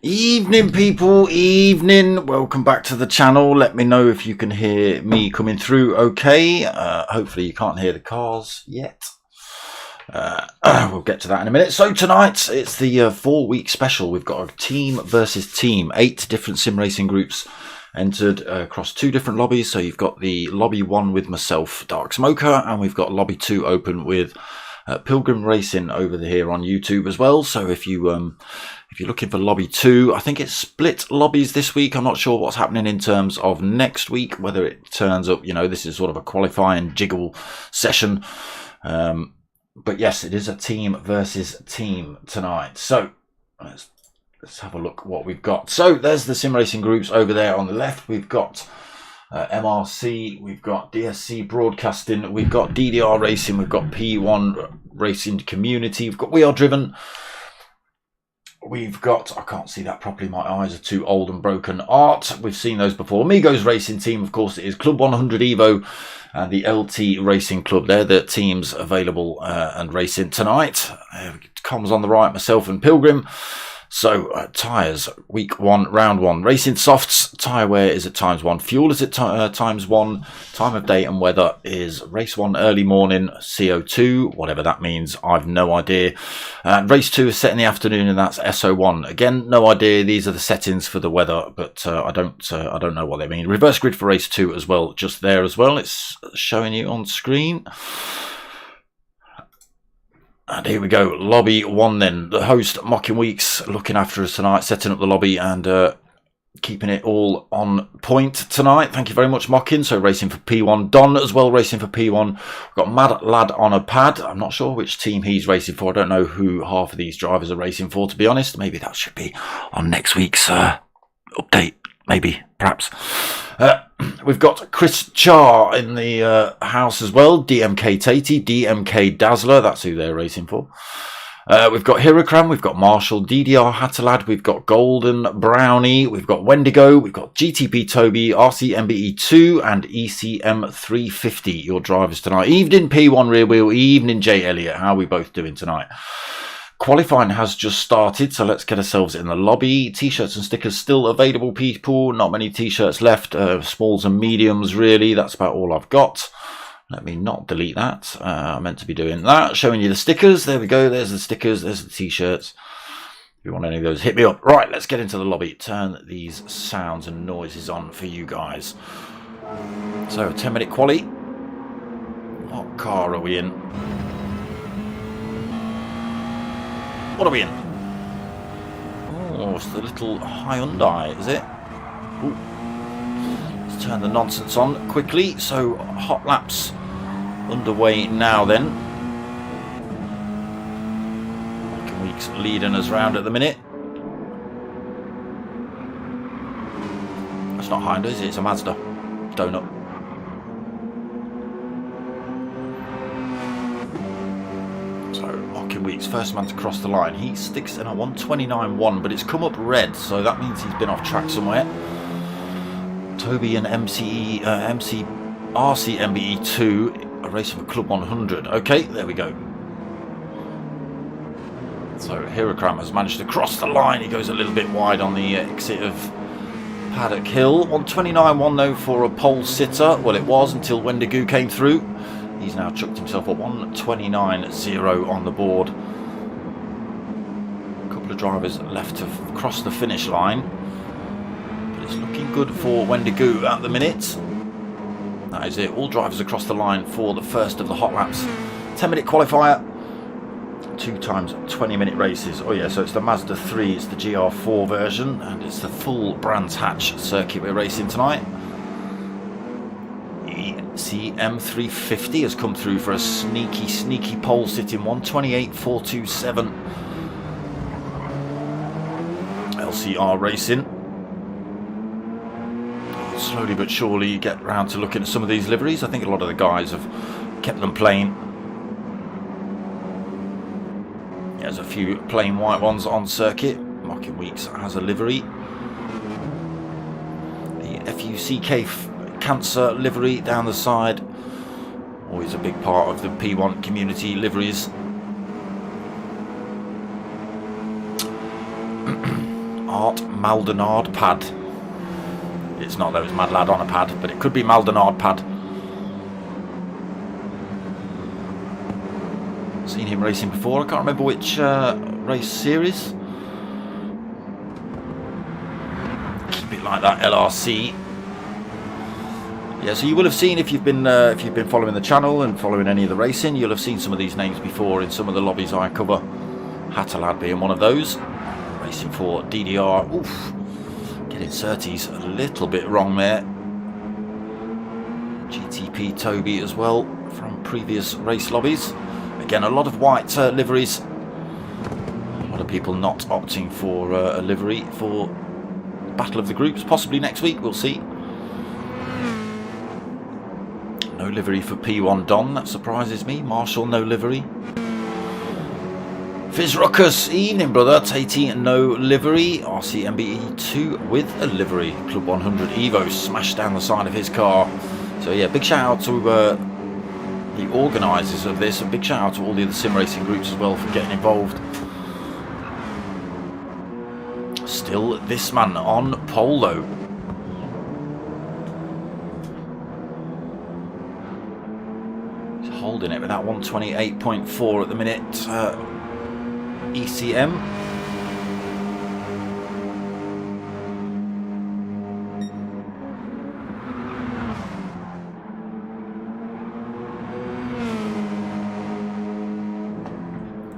Evening people, evening. Welcome back to the channel. Let me know if you can hear me coming through okay. Hopefully you can't hear the cars yet. We'll get to that in a minute. So tonight it's the 4-week special. We've got a team versus team, 8 different sim racing groups entered across 2 different lobbies. So you've got the lobby 1 with myself, Dark Smoker, and we've got lobby 2 open with Pilgrim Racing over here on YouTube as well. So if you're looking for lobby 2, I think it's split lobbies this week. I'm not sure what's happening in terms of next week, whether it turns up, this is sort of a qualifying jiggle session. But yes, it is a team versus team tonight. So let's have a look what we've got. So there's the sim racing groups over there on the left. We've got MRC, we've got DSC Broadcasting, we've got DDR Racing, we've got P1 Racing Community, we've got We Are Driven, we've got, I can't see that properly, my eyes are too old and broken, Art, we've seen those before, Migos Racing Team, of course it is Club 100 Evo, and the LT Racing Club. They're the teams available and racing tonight. Comms on the right, myself and Pilgrim. So, tyres, week 1, round 1. Racing softs, tyre wear is at ×1. Fuel is at ×1. Time of day and weather is race 1 early morning, CO2, whatever that means, I've no idea. Race 2 is set in the afternoon, and that's SO1. Again, no idea. These are the settings for the weather, but I don't know what they mean. Reverse grid for race 2 as well, just there as well. It's showing you on screen. And here we go, lobby 1 then. The host, Mocking Weeks, looking after us tonight, setting up the lobby and keeping it all on point tonight. Thank you very much, Mocking. So racing for P1. Don as well, racing for P1. We've got Mad Lad on a pad. I'm not sure which team he's racing for. I don't know who half of these drivers are racing for, to be honest. Maybe that should be on next week's update. Maybe, perhaps. We've got Chris Char in the house as well. DMK Tatey, DMK Dazzler. That's who they're racing for. We've got Hirokram. We've got Marshall, DDR Hatterlad. We've got Golden Brownie. We've got Wendigo. We've got GTP Toby, RC MBE2, and ECM 350. Your drivers tonight. Evening P1 Rear Wheel. Evening Jay Elliott. How are we both doing tonight? Qualifying has just started, so let's get ourselves in the lobby. T-shirts and stickers still available, people. Not many T-shirts left. Smalls and mediums, really. That's about all I've got. Let me not delete that. I meant to be doing that. Showing you the stickers. There we go. There's the stickers. There's the T-shirts. If you want any of those, hit me up. Right, let's get into the lobby. Turn these sounds and noises on for you guys. So, 10-minute quali. What car are we in? What are we in? Oh, it's the little Hyundai, is it? Ooh. Let's turn the nonsense on quickly. So, hot laps underway now then. Mocking Weeks leading us round at the minute. It's not Hyundai, is it? It's a Mazda. Donut. Weeks first man to cross the line. He sticks in a 1:29.1, but it's come up red, so that means he's been off track somewhere. Toby and RC MBE2 are racing for Club 100. Okay, there we go. So Hirokram has managed to cross the line. He goes a little bit wide on the exit of Paddock Hill. 1:29.1 though for a pole sitter. Well, it was until Wendigo came through. He's now chucked himself at 1:29.0 on the board. A couple of drivers left to cross the finish line. But it's looking good for Wendigo at the minute. That is it. All drivers across the line for the first of the hot laps. 10-minute qualifier. 2 times 20-minute races. Oh yeah, so it's the Mazda 3. It's the GR4 version. And it's the full Brands Hatch circuit we're racing tonight. ECM 350 has come through for a sneaky pole sitting 1:28.427. LCR Racing. Slowly but surely you get round to looking at some of these liveries. I think a lot of the guys have kept them plain. There's a few plain white ones on circuit. Mocking Weeks has a livery. The FUCK Cancer livery down the side, always a big part of the P1 community liveries. Art Maldonado pad. It's not though, it's Mad Lad on a pad, but it could be Maldonado pad. Seen him racing before, I can't remember which race series. Keep it like that, LRC. Yeah, so you will have seen, if you've been following the channel and following any of the racing, you'll have seen some of these names before in some of the lobbies I cover. Hatterlad being one of those. Racing for DDR. Oof. Getting Surtees a little bit wrong there. GTP Toby as well from previous race lobbies. Again, a lot of white liveries. A lot of people not opting for a livery for Battle of the Groups. Possibly next week, we'll see. No livery for P1 Don, that surprises me. Marshall, no livery. Fizz Ruckus, evening brother. Tatey, no livery. RCMBE 2 with a livery. Club 100 Evo smashed down the side of his car. So yeah, big shout out to the organisers of this, and big shout out to all the other sim racing groups as well for getting involved. Still this man on pole though. Holding it with that 128.4 at the minute. ECM.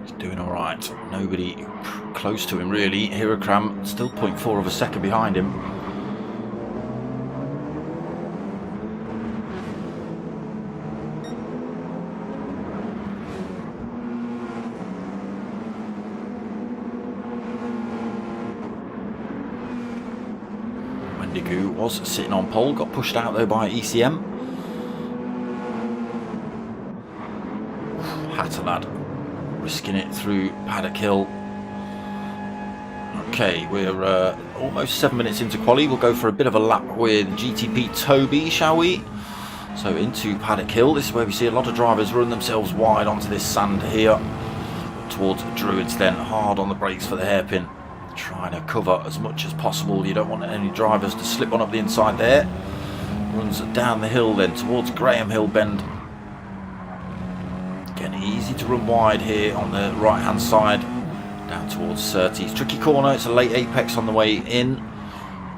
He's doing all right. Nobody close to him really. Hirokram still 0.4 of a second behind him. Wendigo was sitting on pole, got pushed out though by ECM. Hatterlad risking it through Paddock Hill. Okay, we're almost 7 minutes into quali. We'll go for a bit of a lap with GTP Toby, shall we? So into Paddock Hill. This is where we see a lot of drivers run themselves wide onto this sand here. Towards Druids then, hard on the brakes for the hairpin. Trying to cover as much as possible. You don't want any drivers to slip one up the inside there. Runs down the hill then towards Graham Hill Bend. Again, easy to run wide here on the right hand side. Down towards Surtees. Tricky corner, it's a late apex on the way in.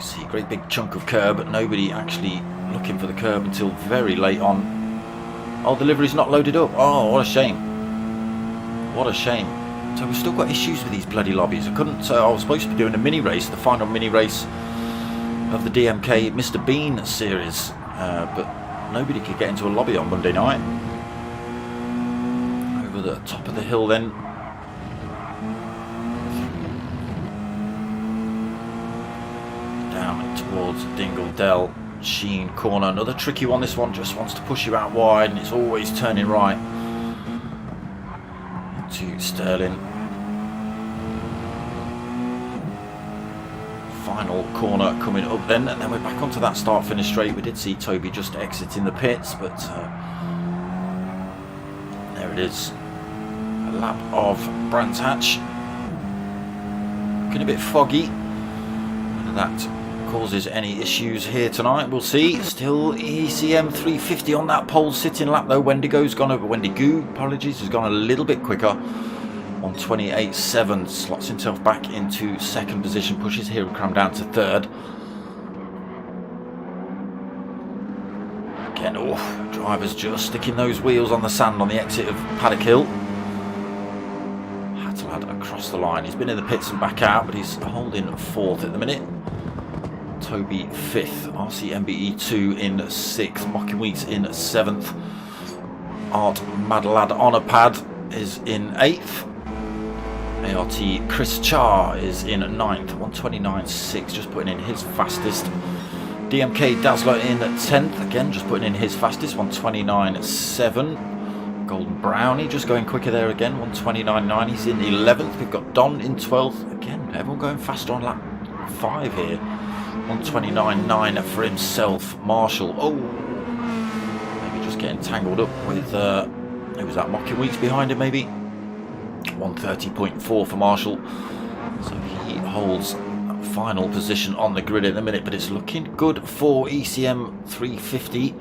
See a great big chunk of curb, but nobody actually looking for the curb until very late on. Oh, the livery's not loaded up. Oh, what a shame. What a shame. So we've still got issues with these bloody lobbies. I was supposed to be doing a mini race, the final mini race of the DMK Mr. Bean series, but nobody could get into a lobby on Monday night. Over the top of the hill then. Down towards Dingle Dell, Sheen corner. Another tricky one, this one just wants to push you out wide and it's always turning right. To Sterling. Final corner coming up then, and then we're back onto that start finish straight. We did see Toby just exiting the pits, but there it is. A lap of Brands Hatch. Looking a bit foggy. Whether that causes any issues here tonight, we'll see. Still ECM 350 on that pole sitting lap though. Wendigo's gone over. Wendigo, apologies, has gone a little bit quicker. 128.7, slots himself back into second position, pushes Hirokram down to third. Again, drivers just sticking those wheels on the sand on the exit of Paddock Hill. Hatterlad across the line. He's been in the pits and back out, but he's holding fourth at the minute. Toby 5th, RCMBE 2 in 6th, Mocking Wheats in 7th, Art Madlad on a pad is in 8th, ART Chris Char is in 9th, 129.6, just putting in his fastest. DMK Dazzler in 10th, again just putting in his fastest, 129.7. Golden Brownie just going quicker there again, 129.9, he's in 11th. We've got Don in 12th, again everyone going faster on lap 5 here. 129.9 for himself. Marshall, maybe just getting tangled up with who was that, Mocking Weeks behind him maybe. 130.4 for Marshall, so he holds final position on the grid in a minute, but it's looking good for ECM 350.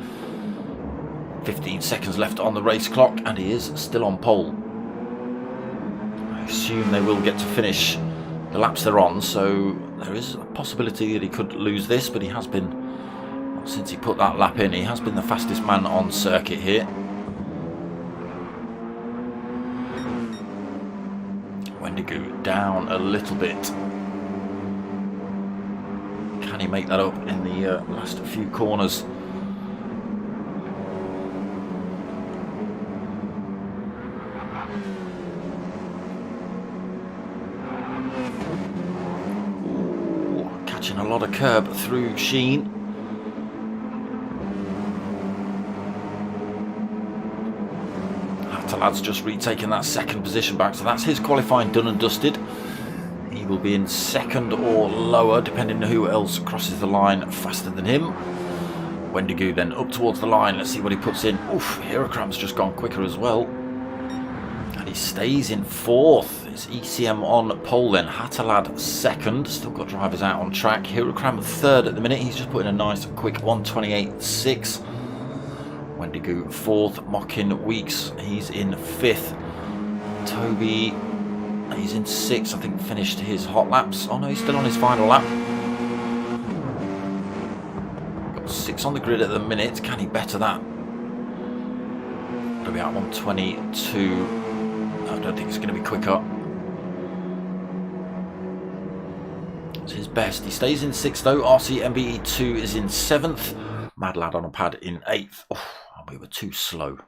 15 seconds left on the race clock, and he is still on pole. I assume they will get to finish the laps they're on, so there is a possibility that he could lose this, but he has been, since he put that lap in, he has been the fastest man on circuit here. Wendigo down a little bit. Can he make that up in the last few corners? A lot of curb through Sheen. Hatalad's just retaken that second position back, so that's his qualifying done and dusted. He will be in second or lower, depending on who else crosses the line faster than him. Wendigo then up towards the line. Let's see what he puts in. Oof, Heracram's just gone quicker as well. And he stays in fourth. It's ECM on pole then. Hatalad second. Still got drivers out on track. Heracram third at the minute. He's just put in a nice quick 1:28.6. Wendigo fourth. Mockin Weeks. He's in fifth. Toby. He's in sixth. I think finished his hot laps. Oh no, he's still on his final lap. Got 6 on the grid at the minute. Can he better that? It'll be at 1:22. I don't think it's going to be quicker. It's his best. He stays in 6th though. RC MBE2 is in 7th. Mad Lad on a pad in 8th. Oh, we were too slow.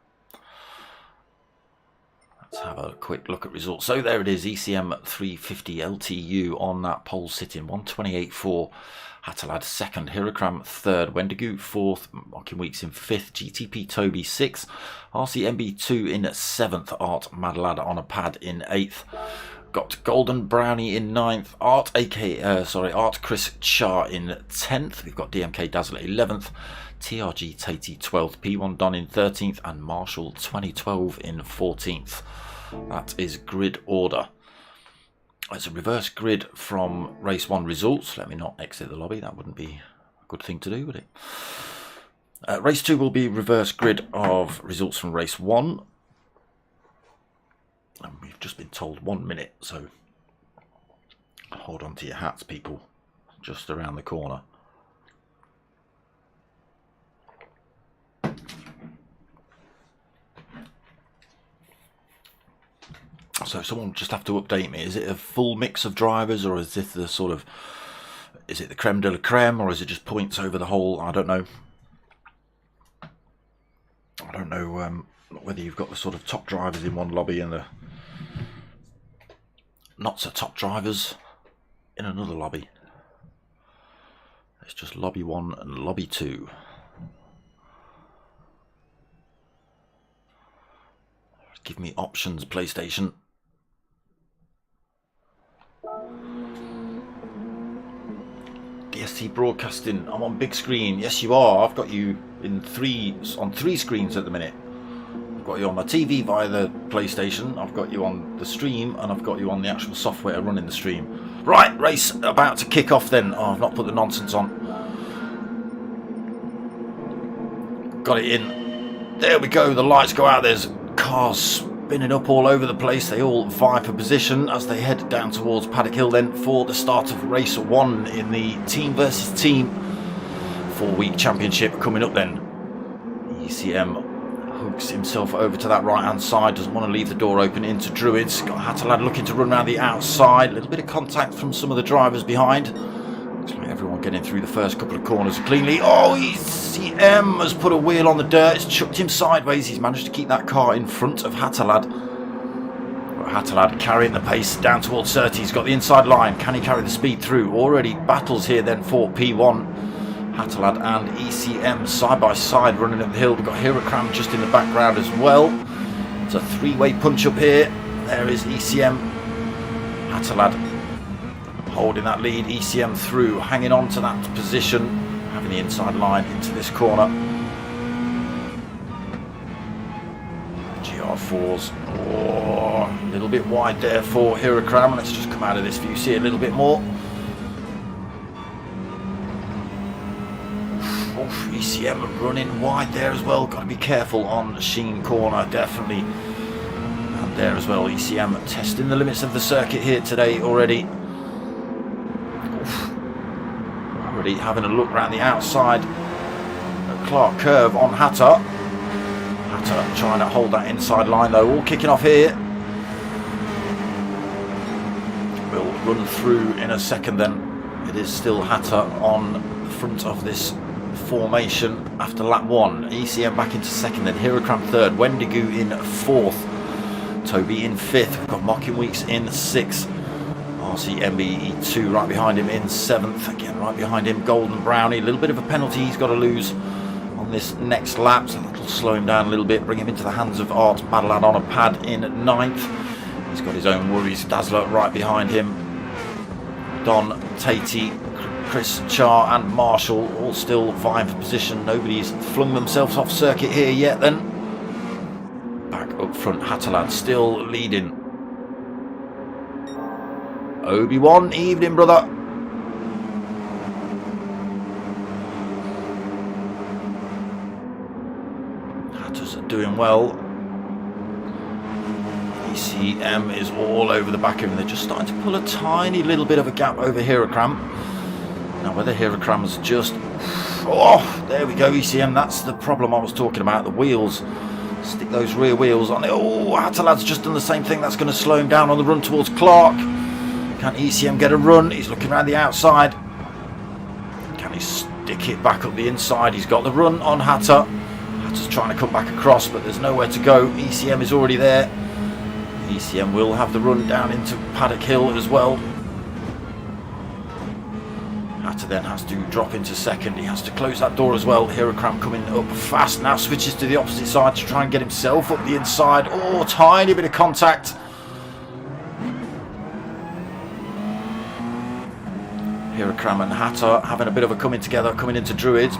Let's have a quick look at results. So there it is. ECM 350 LTU on that pole sitting. 1:28.4. Hatalad second, Heracram third, Wendigo fourth, Mocking Weeks in fifth, GTP Toby sixth, RCMB2 in seventh, Art Madlad on a pad in eighth. Got Golden Brownie in ninth, Art Chris Char in 10th. We've got DMK Dazzle 11th, TRG Tatey 12th, P1 Don in 13th, and Marshall 2012 in 14th. That is grid order. It's a reverse grid from race 1 results. Let me not exit the lobby. That wouldn't be a good thing to do, would it? Race 2 will be reverse grid of results from race 1. And we've just been told 1 minute, so hold on to your hats, people. Just around the corner. So someone just have to update me. Is it a full mix of drivers, or is this the sort of, is it the creme de la creme, or is it just points over the whole? I don't know. I don't know whether you've got the sort of top drivers in one lobby and the not so top drivers in another lobby. It's just lobby 1 and lobby 2. Give me options, PlayStation. DST Broadcasting, I'm on big screen. Yes, you are. I've got you in on three screens at the minute. I've got you on my TV via the PlayStation. I've got you on the stream, and I've got you on the actual software running the stream. Right, race about to kick off then. Oh, I've not put the nonsense on. Got it in. There we go. The lights go out. There's cars spinning up all over the place. They all vie for position as they head down towards Paddock Hill then for the start of race 1 in the team versus team 4-week championship coming up then. ECM hooks himself over to that right hand side, doesn't want to leave the door open into Druids. Got Hatalad looking to run around the outside. A little bit of contact from some of the drivers behind. Looks like everyone getting through the first couple of corners cleanly. Oh, ECM has put a wheel on the dirt. It's chucked him sideways. He's managed to keep that car in front of Hatalad. Hatalad carrying the pace down towards 30. He's got the inside line. Can he carry the speed through? Already battles here then for P1. Hatalad and ECM side by side running up the hill. We've got Heracram just in the background as well. It's a three-way punch up here. There is ECM. Hatalad holding that lead, ECM through, hanging on to that position, having the inside line into this corner. GR4s, oh, a little bit wide there for Heracram. Let's just come out of this view, see a little bit more. ECM running wide there as well. Got to be careful on Sheen corner, definitely. And there as well, ECM testing the limits of the circuit here today already. Oof. Already having a look around the outside. Clark curve on Hatter. Hatter trying to hold that inside line though. All kicking off here. We'll run through in a second then. It is still Hatter on the front of this formation after lap 1. ECM back into second, then Hirokram third, Wendigo in fourth, Toby in fifth. We've got Mocking Weeks in sixth, RCMBE2 right behind him in seventh. Again, right behind him, Golden Brownie. A little bit of a penalty he's got to lose on this next lap, so that'll slow him down a little bit, bring him into the hands of Art Madelad on a pad in ninth. He's got his own worries. Dazzler right behind him. Don, Tatey, Chris, Char and Marshall all still vying for position. Nobody's flung themselves off circuit here yet then. Back up front, Hatterlad still leading. Obi-Wan, evening brother. Hatters are doing well. ECM is all over the back of him. They're just starting to pull a tiny little bit of a gap over Hirokram. Now whether Hirokram's just... Oh, there we go, ECM. That's the problem I was talking about. The wheels. Stick those rear wheels on it. Oh, Hatterlad's just done the same thing. That's going to slow him down on the run towards Clark. Can ECM get a run? He's looking around the outside. Can he stick it back up the inside? He's got the run on Hatter. Hatter's trying to come back across, but there's nowhere to go. ECM is already there. ECM will have the run down into Paddock Hill as well. Hatter then has to drop into second. He has to close that door as well. Hirokram coming up fast now, switches to the opposite side to try and get himself up the inside. Oh, tiny bit of contact. Hirokram and Hatter having a bit of a coming together, coming into Druids,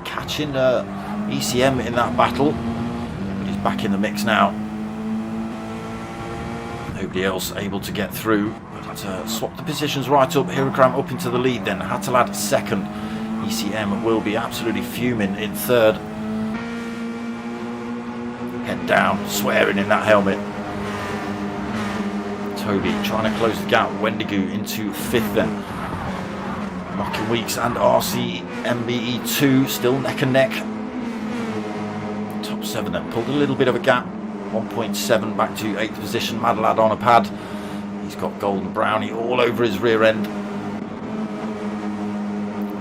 catching ECM in that battle. But he's back in the mix now. Nobody else able to get through, but swap the positions right up. Hirokram up into the lead then. Hatterlad second. ECM will be absolutely fuming in third. Head down, swearing in that helmet. Toby trying to close the gap. Wendigo into fifth then. Mocking Weeks and RCMBE2 still neck and neck. Top 7 then pulled a little bit of a gap. 1.7 back to 8th position. Madelad on a pad. He's got Golden Brownie all over his rear end.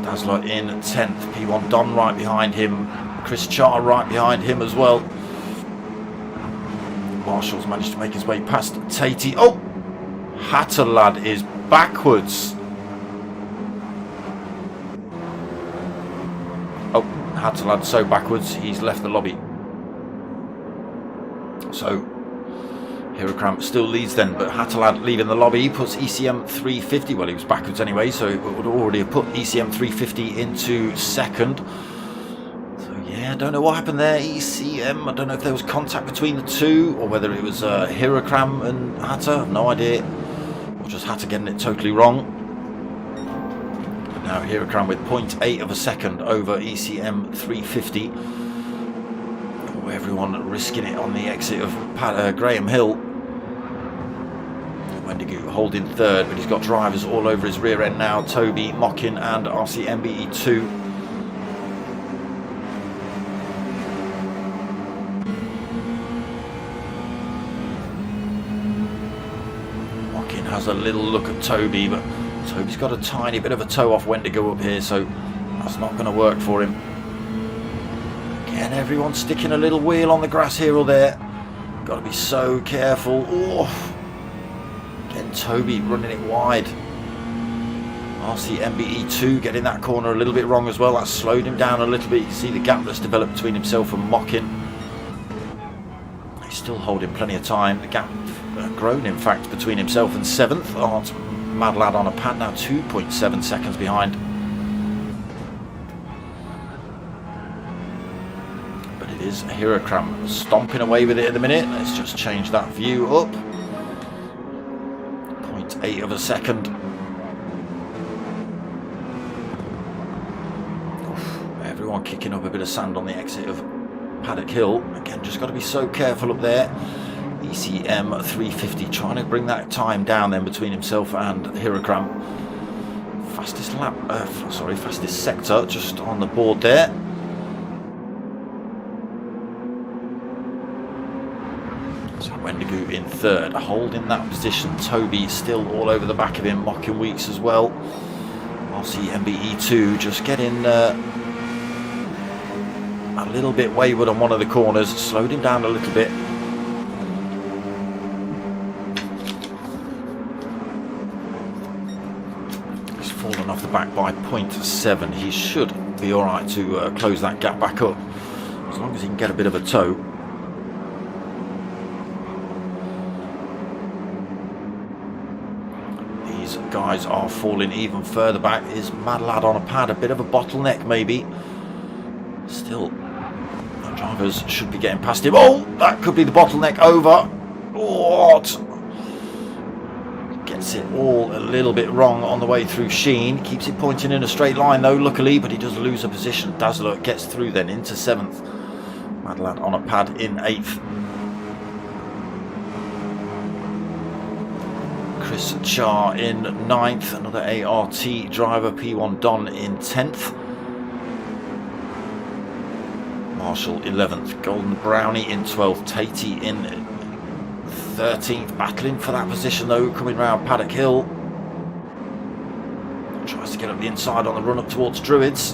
Dazzler in 10th. P1 Don right behind him. Chris Char right behind him as well. Marshall's managed to make his way past Tatey. Oh! Hatterlad is backwards. Oh, Hatterlad so backwards he's left the lobby. So Hirokram still leads then, but Hatterlad leaving the lobby puts ECM 350. Well, he was backwards anyway, so it would already have put ECM 350 into second. So yeah, I don't know what happened there. ECM, I don't know if there was contact between the two or whether it was Hirokram and Hatter. No idea. Or just Hatter getting it totally wrong. But now Hirokram with 0.8 of a second over ECM 350. Everyone risking it on the exit of Graham Hill. Wendigo holding third, but he's got drivers all over his rear end now. Toby, Mockin and RCMBE2. Mockin has a little look at Toby, but Toby's got a tiny bit of a toe off Wendigo up here, so that's not going to work for him. And everyone's sticking a little wheel on the grass here or there. Got to be so careful. Oh, again, Toby running it wide. RCMBE2 getting that corner a little bit wrong as well. That slowed him down a little bit. You see the gap that's developed between himself and Mockin. He's still holding plenty of time. The gap grown, in fact, between himself and 7th. Art Madelad on a pad now, 2.7 seconds behind. Is Hirokram stomping away with it at the minute. Let's just change that view up. 0.8 of a second. everyone kicking up a bit of sand on the exit of Paddock Hill. Again, just got to be so careful up there. ECM 350 trying to bring that time down then between himself and Hirakram. Fastest lap, fastest sector just on the board there. So Wendigo in third, holding that position. Toby still all over the back of him, mocking Weeks as well. RCMBE2 just getting a little bit wayward on one of the corners, slowed him down a little bit. He's fallen off the back by 0.7. He should be alright to close that gap back up, as long as he can get a bit of a tow. These guys are falling even further back. Is Mad Lad on a pad a bit of a bottleneck maybe? Still, the drivers should be getting past him. Oh, that could be the bottleneck over. What? Gets it all a little bit wrong on the way through Sheen. Keeps it pointing in a straight line though, luckily, but he does lose a position. Dazzler gets through then into 7th. Mad Lad on a pad in 8th. Chris Char in 9th. Another ART driver, P1 Don in 10th. Marshall 11th, Golden Brownie in 12th, Tatey in 13th, battling for that position though, coming round Paddock Hill. Tries to get up the inside on the run up towards Druids.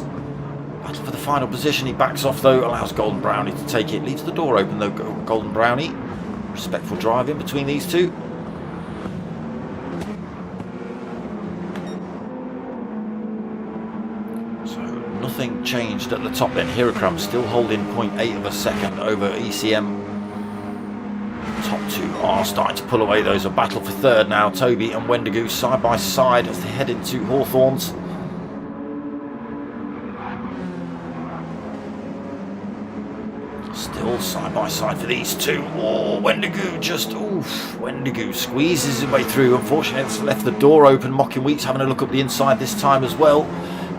Battle for the final position, he backs off though, allows Golden Brownie to take it, leaves the door open though, Golden Brownie. Respectful drive in between these two. Nothing changed at the top then. Hirakram still holding 0.8 of a second over ECM. Top two are starting to pull away. Those are battle for third now. Toby and Wendigo side by side as they head into Hawthorns. Still side by side for these two. Oh, Wendigo just, oof. Wendigo squeezes his way through. Unfortunately, it's left the door open. Mocking Weeks having a look up the inside this time as well.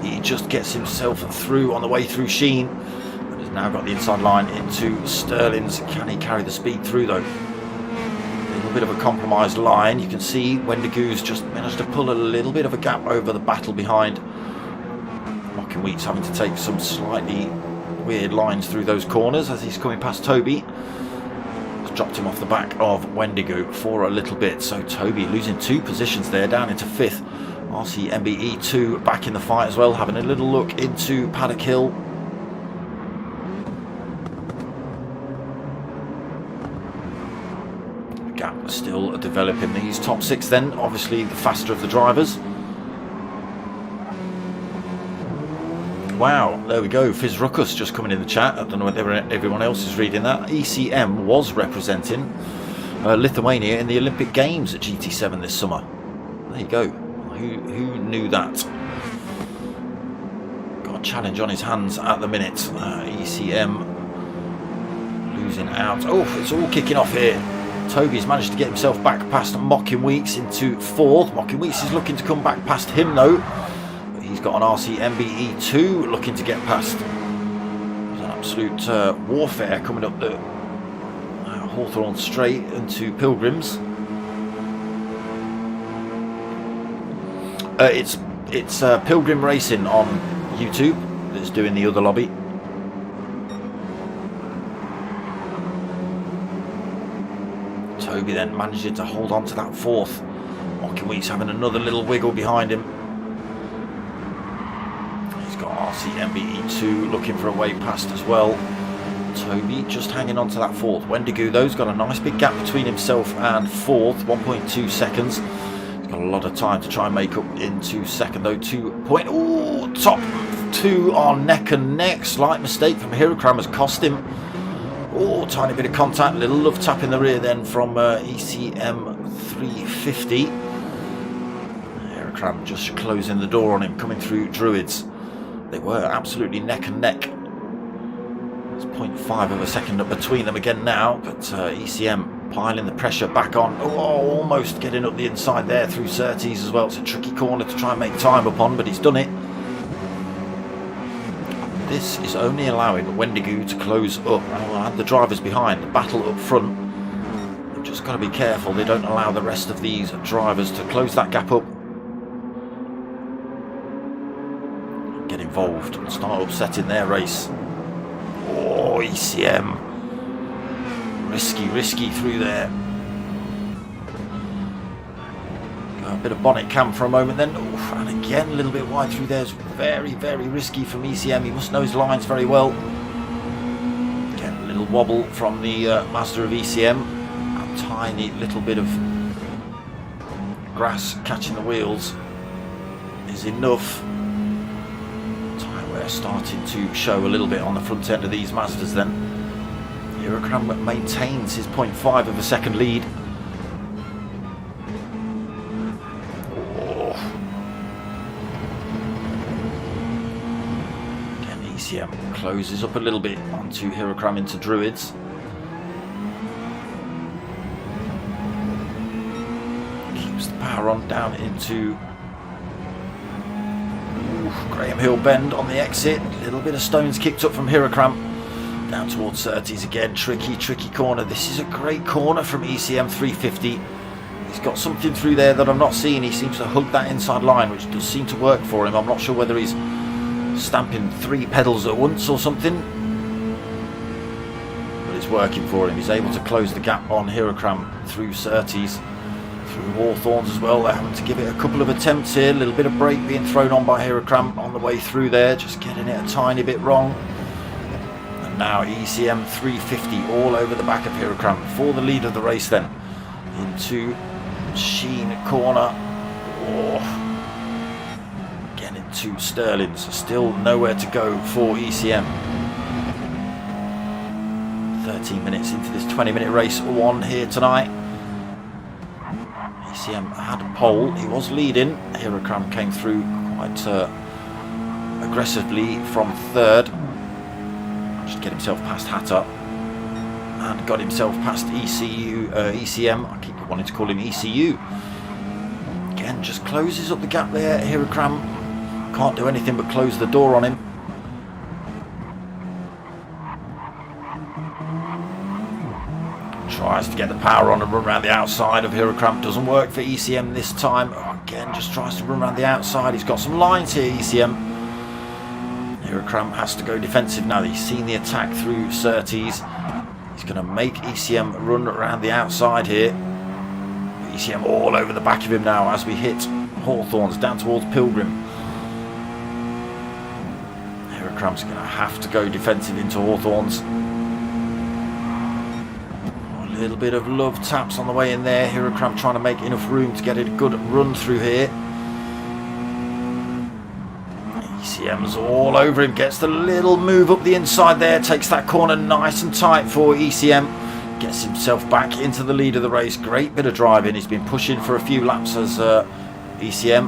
He just gets himself through on the way through Sheen and has now got the inside line into Sterling's. Can he carry the speed through though? A little bit of a compromised line. You can see Wendigo's just managed to pull a little bit of a gap over the battle behind. Mocking Weeks having to take some slightly weird lines through those corners as he's coming past Toby. It's dropped him off the back of Wendigo for a little bit. So Toby losing 2 positions there, down into 5th. RCMBE2 back in the fight as well, having a little look into Paddock Hill. The gap still developing these top 6 then, obviously the faster of the drivers. Wow, there we go, Fizz Ruckus just coming in the chat. I don't know whether everyone else is reading that. ECM was representing Lithuania in the Olympic Games at GT7 this summer. There you go. Who knew that? Got a challenge on his hands at the minute. ECM losing out. Oh, it's all kicking off here. Toby's managed to get himself back past Mocking Weeks into 4th. Mocking Weeks is looking to come back past him though. But he's got an RCMBE2 looking to get past. There's an absolute warfare coming up the Hawthorne Straight into Pilgrims. It's Pilgrim Racing on YouTube that's doing the other lobby. Toby then managing to hold on to that 4th. Mocking Weeks having another little wiggle behind him. He's got RCMBE2 looking for a way past as well. Toby just hanging on to that 4th. Wendigo though's got a nice big gap between himself and 4th, 1.2 seconds. Got a lot of time to try and make up into 2nd though. 2 point. Ooh, top 2 are neck and neck. Slight mistake from Hirakram has cost him. Oh, tiny bit of contact. Little love tap in the rear then from ECM 350. Hirakram just closing the door on him, coming through Druids. They were absolutely neck and neck. There's 0.5 of a second up between them again now, but ECM piling the pressure back on. Oh, almost getting up the inside there through Surtees as well. It's a tricky corner to try and make time upon, but he's done it. this is only allowing Wendigo to close up and the drivers behind. The battle up front, they've just got to be careful they don't allow the rest of these drivers to close that gap up, get involved and start upsetting their race. Oh, ECM, risky through there. A bit of bonnet cam for a moment then. Oof, and again a little bit wide through there. It's very risky from ECM. He must know his lines very well. Again, a little wobble from the master of ECM. A tiny little bit of grass catching the wheels is enough. Tyre wear starting to show a little bit on the front end of these Mazdas then. Huracan maintains his 0.5 of a second lead. ECM closes up a little bit onto Huracan into Druids. Keeps the power on down into Graham Hill bend on the exit. A little bit of stones kicked up from Huracan. Down towards Surtees again. Tricky corner. This is a great corner from ECM 350. He's got something through there that I'm not seeing. He seems to hug that inside line, which does seem to work for him. I'm not sure whether he's stamping 3 pedals at once or something, but it's working for him. He's able to close the gap on Huracan through Surtees, through Hawthorns as well. They're having to give it a couple of attempts here. A little bit of brake being thrown on by Huracan on the way through there, just getting it a tiny bit wrong. And now ECM 350 all over the back of Huracan for the lead of the race then. Into Sheen corner. Oh. To Sterling's, still nowhere to go for ECM. 13 minutes into this 20-minute race 1 here tonight. ECM had a pole, he was leading. Huracan came through quite aggressively from 3rd. Just get himself past Hatter and got himself past ECM. I keep wanting to call him ECU. Again, just closes up the gap there. Huracan can't do anything but close the door on him. Tries to get the power on and run around the outside of Huracan. Doesn't work for ECM this time. Again, just tries to run around the outside. He's got some lines here, ECM. Huracan has to go defensive now. He's seen the attack through Surtees. He's going to make ECM run around the outside here. ECM all over the back of him now as we hit Hawthorns down towards Pilgrim. Huracan's going to have to go defensive into Hawthorns. A little bit of love taps on the way in there. Huracan trying to make enough room to get a good run through here. ECM's all over him, gets the little move up the inside there, takes that corner nice and tight for ECM. Gets himself back into the lead of the race. Great bit of driving. He's been pushing for a few laps as ECM,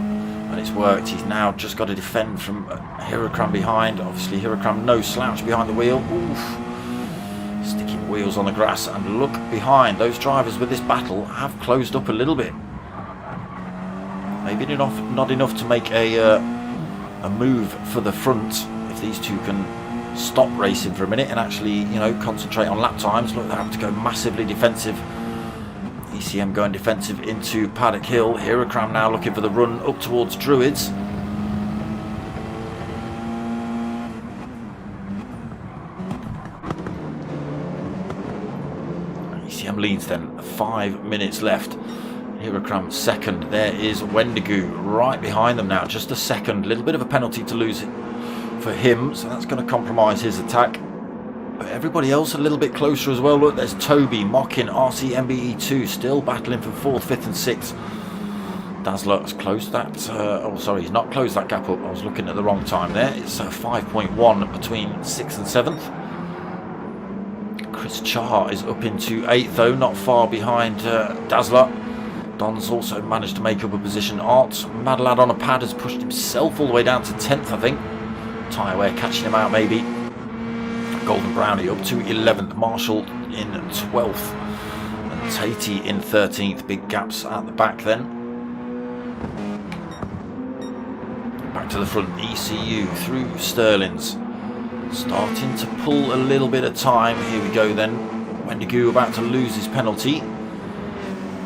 and it's worked. He's now just got to defend from Huracan behind. Obviously Huracan no slouch behind the wheel. Oof. Sticking wheels on the grass, and look behind. Those drivers with this battle have closed up a little bit. Maybe not enough to make a move for the front. If these two can stop racing for a minute and actually, you know, concentrate on lap times. Look, they have to go massively defensive. ECM going defensive into Paddock Hill. Huracan now looking for the run up towards Druids. ECM leads then, 5 minutes left. Huracan second. There is Wendigo right behind them now, just a second. A little bit of a penalty to lose it for him, so that's going to compromise his attack. But everybody else a little bit closer as well. Look, there's Toby, Mockin, RC MBE2 still battling for 4th, 5th and 6th. Dazzler has closed that, oh sorry, he's not closed that gap up. I was looking at the wrong time there. It's 5.1 between 6th and 7th. Chris Char is up into 8th though, not far behind Dazzler. Don's also managed to make up a position. Art, mad lad on a pad, has pushed himself all the way down to 10th, I think. Tyre wear catching him out maybe. Golden Brownie up to 11th. Marshall in 12th. And Tatey in 13th. Big gaps at the back then. Back to the front. ECU through Sterling's. Starting to pull a little bit of time. Here we go then. Wendigo about to lose his penalty.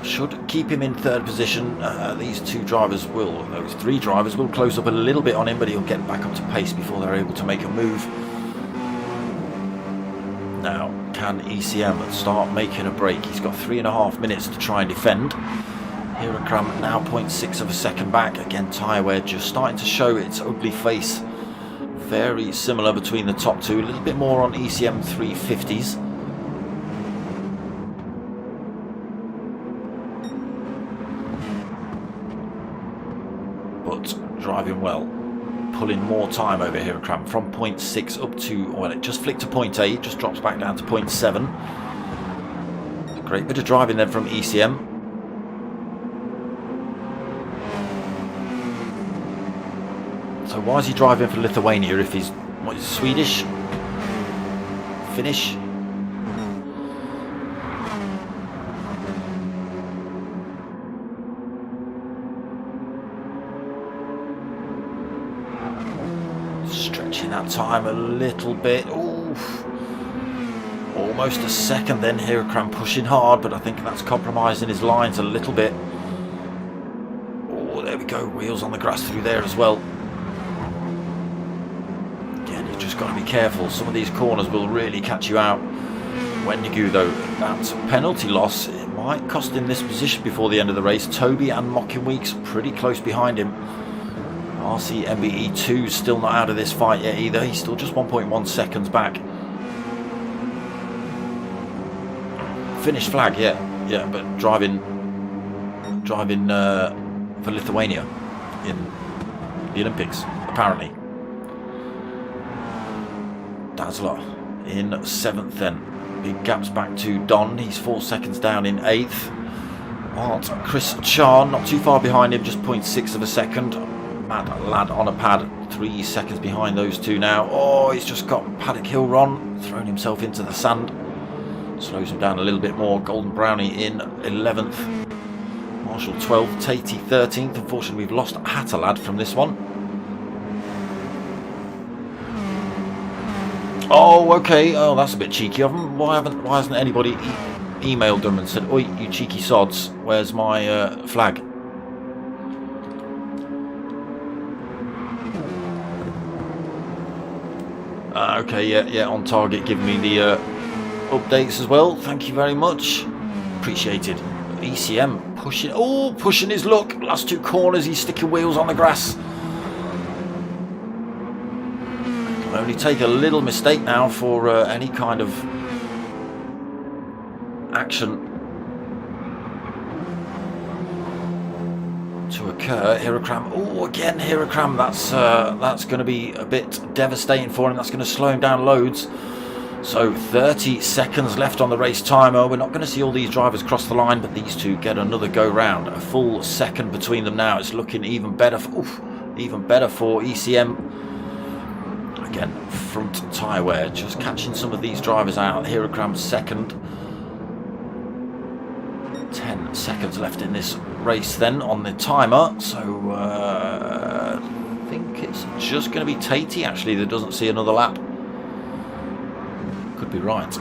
Should keep him in third position. These three drivers will close up a little bit on him, but he'll get back up to pace before they're able to make a move. Now, can ECM start making a break? He's got 3.5 minutes to try and defend. Hirakram now 0.6 of a second back. Again, tyre wear just starting to show its ugly face. Very similar between the top two. A little bit more on ECM 350s. But driving well. Pulling more time over Hirakram from 0.6 up to, well, it just flicked to 0.8, just drops back down to 0.7. A great bit of driving then from ECM. So why is he driving for Lithuania if he's, what is Swedish? Finnish? Stretching that time a little bit. Oof. Almost a second then. Hirakram pushing hard, but I think that's compromising his lines a little bit. Oh, there we go. Wheels on the grass through there as well. Again, you've just got to be careful. Some of these corners will really catch you out. Wendigo, though, that's a penalty loss. It might cost him this position before the end of the race. Toby and Mocking Weeks pretty close behind him. RC MBE2 still not out of this fight yet either. He's still just 1.1 seconds back. Finnish flag, yeah, but driving for Lithuania in the Olympics, apparently. Dazzler in 7th then. Big gaps back to Don. He's 4 seconds down in 8th. Chris Char not too far behind him, just 0.6 of a second. Mad Lad on a pad, 3 seconds behind those two now. Oh, he's just got Paddock Hill Ron, thrown himself into the sand. Slows him down a little bit more. Golden Brownie in 11th. Marshall 12th, Tatey 13th. Unfortunately, we've lost Hatterlad from this one. Oh, okay. Oh, that's a bit cheeky of them. Why hasn't anybody emailed them and said, "Oi, you cheeky sods, where's my flag?" Okay, yeah, on target, giving me the updates as well. Thank you very much. Appreciated. ECM pushing his luck. Last 2 corners, he's sticking wheels on the grass. It'll only take a little mistake now for any kind of action to occur. Hirakram, oh, again Hirakram, that's going to be a bit devastating for him. That's going to slow him down loads. So 30 seconds left on the race timer. We're not going to see all these drivers cross the line, but these two get another go round. A full second between them now. It's looking even better for ECM. Again, front tyre wear, just catching some of these drivers out. Hirakram's second. 10 seconds left in this race then on the timer, so I think it's just going to be Tatey actually that doesn't see another lap. Could be right.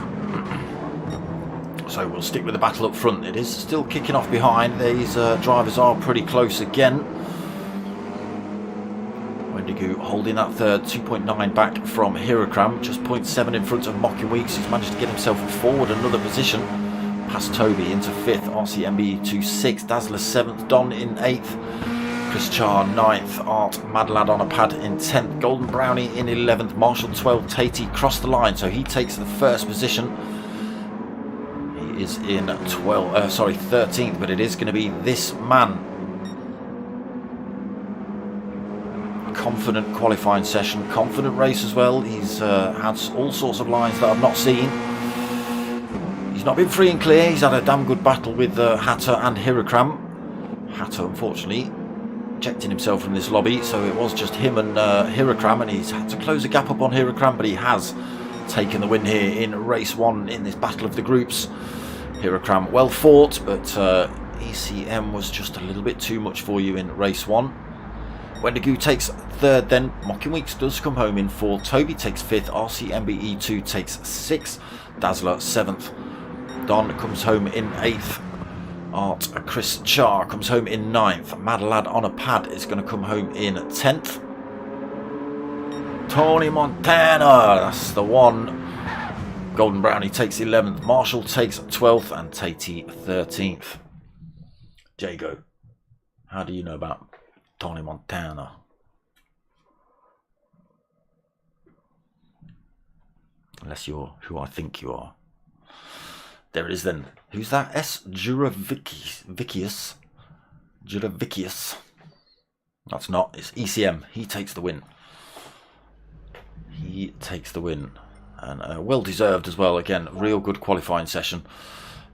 So we'll stick with the battle up front. It is still kicking off behind. These drivers are pretty close again. Wendigo holding that third, 2.9 back from Hirakram, just 0.7 in front of Mocking Weeks. He's managed to get himself forward another position. Past Toby into 5th, RCMB to 6th, Dazzler 7th, Don in 8th, Chris Char 9th, Art Mad Lad on a pad in 10th, Golden Brownie in 11th, Marshall 12th, Tatey crossed the line, so he takes the first position. He is in 13th, but it is going to be this man. Confident qualifying session, confident race as well. He's had all sorts of lines that I've not seen. He's not been free and clear. He's had a damn good battle with Hatter and Hirakram. Hatter, unfortunately, ejecting himself from this lobby, so it was just him and Hirakram, and he's had to close a gap up on Hirakram, but he has taken the win here in race 1 in this battle of the groups. Hirakram well fought, but ECM was just a little bit too much for you in race 1. Wendigo takes third, then Mocking Weeks does come home in fourth. Toby takes fifth. RCMBE2 takes sixth. Dazzler 7th. Don comes home in 8th. Art Chris Char comes home in 9th. Mad Lad on a Pad is going to come home in 10th. Tony Montana, that's the one. Golden Brownie takes 11th. Marshall takes 12th. And Tatey 13th. Jago, how do you know about Tony Montana? Unless you're who I think you are. There it is then. Who's that? S. Juravicius. Juravicius. That's not. It's ECM. He takes the win. He takes the win. And well deserved as well. Again, real good qualifying session.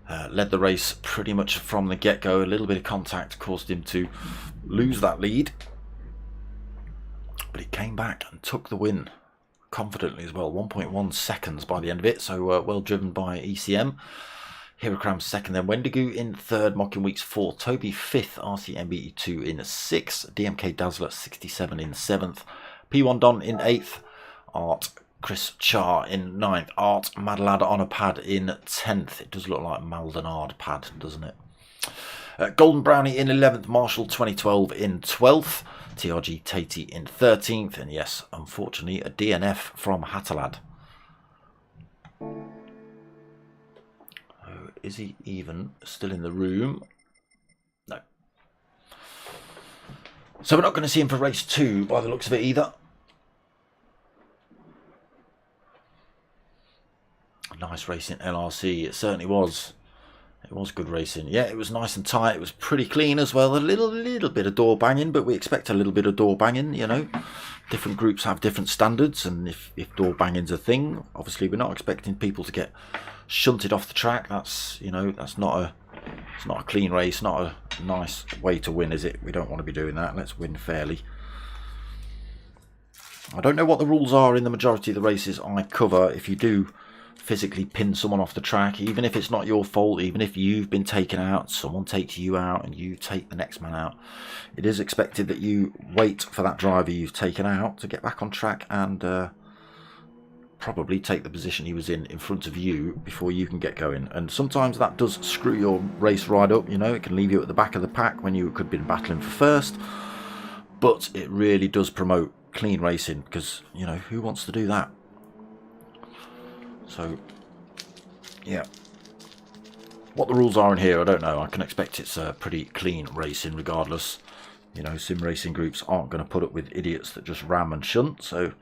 Led the race pretty much from the get-go. A little bit of contact caused him to lose that lead. But he came back and took the win confidently as well. 1.1 seconds by the end of it. So well driven by ECM. Hirokram second, then Wendigo in third, Mocking Weeks fourth, Toby fifth, RCMBE2 in sixth, DMK Dazzler 67 in seventh, P1 Don in eighth, Art Chris Char in ninth, Art Mad Lad on a Pad in 10th. It does look like Maldonard Pad, doesn't it? Golden Brownie in 11th, Marshall 2012 in 12th, TRG Tatey in 13th, and yes, unfortunately, a DNF from Hattalad. Oh, is he even still in the room? No. So we're not going to see him for race 2 by the looks of it either. Nice racing LRC, it certainly was. It was good racing. Yeah, it was nice and tight. It was pretty clean as well. A little bit of door banging, but we expect a little bit of door banging, you know. Different groups have different standards, and if door banging's a thing, obviously we're not expecting people to get shunted off the track. That's, you know, it's not a clean race, not a nice way to win, is it? We don't want to be doing that. Let's win fairly. I don't know what the rules are in the majority of the races I cover. If you do physically pin someone off the track, even if it's not your fault, even if you've been taken out, someone takes you out and you take the next man out, it is expected that you wait for that driver you've taken out to get back on track and probably take the position he was in front of you before you can get going. And sometimes that does screw your race right up, you know. It can leave you at the back of the pack when you could have been battling for first, but it really does promote clean racing, because, you know, who wants to do that? So, yeah, what the rules are in here, I don't know. I can expect it's a pretty clean racing regardless. You know, sim racing groups aren't going to put up with idiots that just ram and shunt, so.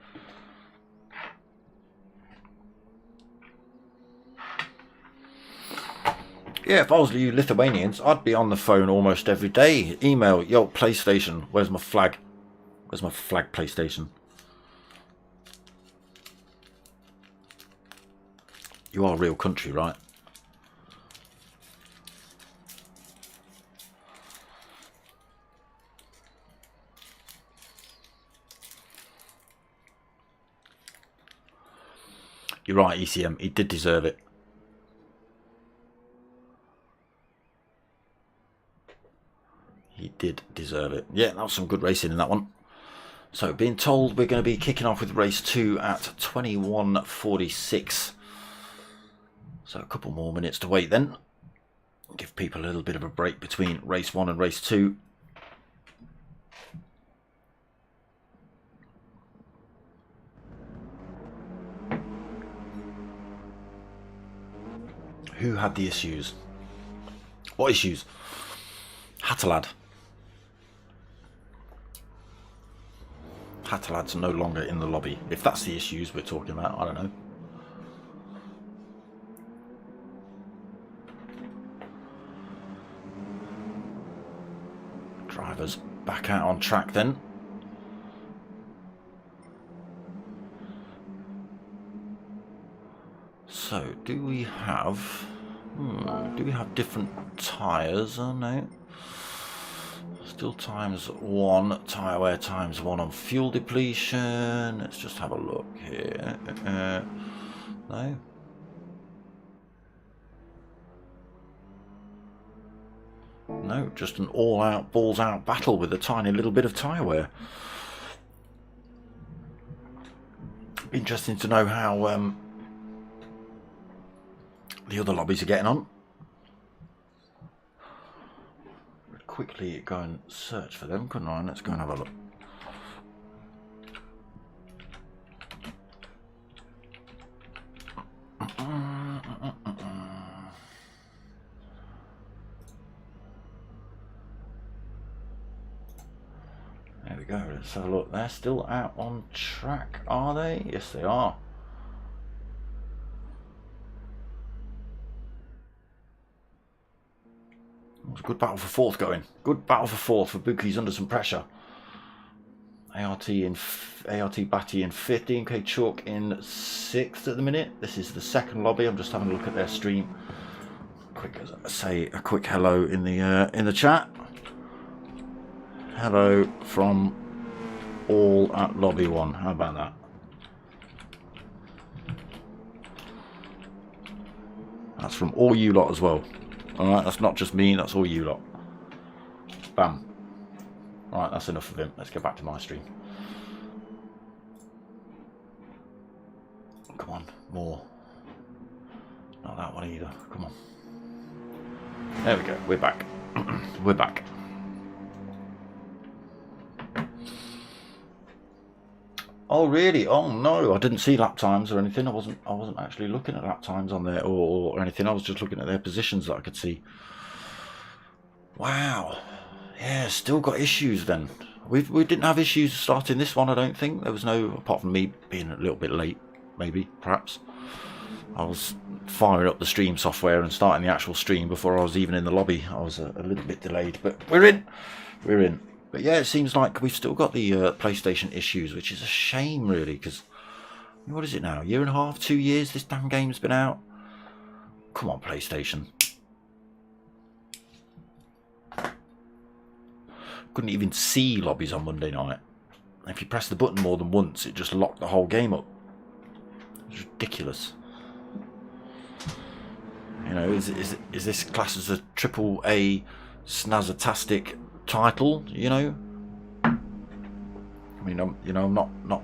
Yeah, if I was you Lithuanians, I'd be on the phone almost every day. Email, yo, PlayStation, where's my flag? Where's my flag, PlayStation? You are a real country, right? You're right, ECM. He did deserve it. He did deserve it. Yeah, that was some good racing in that one. So, being told we're going to be kicking off with race 2 at 21:46. So a couple more minutes to wait then. Give people a little bit of a break between race 1 and race 2. Who had the issues? What issues? Hattalad. Hattalad's no longer in the lobby. If that's the issues we're talking about, I don't know. Drivers back out on track then. So, do we have different tyres? Oh no. Still ×1 tyre wear ×1 on fuel depletion. Let's just have a look here. No. No, just an all-out, balls-out battle with a tiny little bit of tyre wear. Interesting to know how the other lobbies are getting on. I'd quickly go and search for them, couldn't I? Let's go and have a look. There we go, let's have a look. They're still out on track, are they? Yes, they are. It was a good battle for fourth going. Good battle for fourth for Buki's under some pressure. ART Batty in 15k Chalk in 6th at the minute. This is the second lobby. I'm just having a look at their stream. Quick, say a quick hello in the chat. Hello from all at lobby 1. How about that? That's from all you lot as well. Alright, that's not just me, that's all you lot. Bam. Alright, that's enough of him. Let's get back to my stream. Come on, more. Not that one either. Come on. There we go, we're back. We're back. Oh really? Oh no, I didn't see lap times or anything. I wasn't actually looking at lap times on there or anything. I was just looking at their positions that I could see. Wow. Yeah, still got issues then. We didn't have issues starting this one, I don't think. There was no, apart from me being a little bit late, maybe, perhaps. I was firing up the stream software and starting the actual stream before I was even in the lobby. I was a little bit delayed, but we're in. We're in. But yeah, it seems like we've still got the PlayStation issues, which is a shame, really, because what is it now? 1.5, 2 years this damn game's been out? Come on, PlayStation. Couldn't even see lobbies on Monday night. If you press the button more than once, it just locked the whole game up. It's ridiculous. You know, is this classed as a AAA snazzatastic title? You know, I mean, I'm not.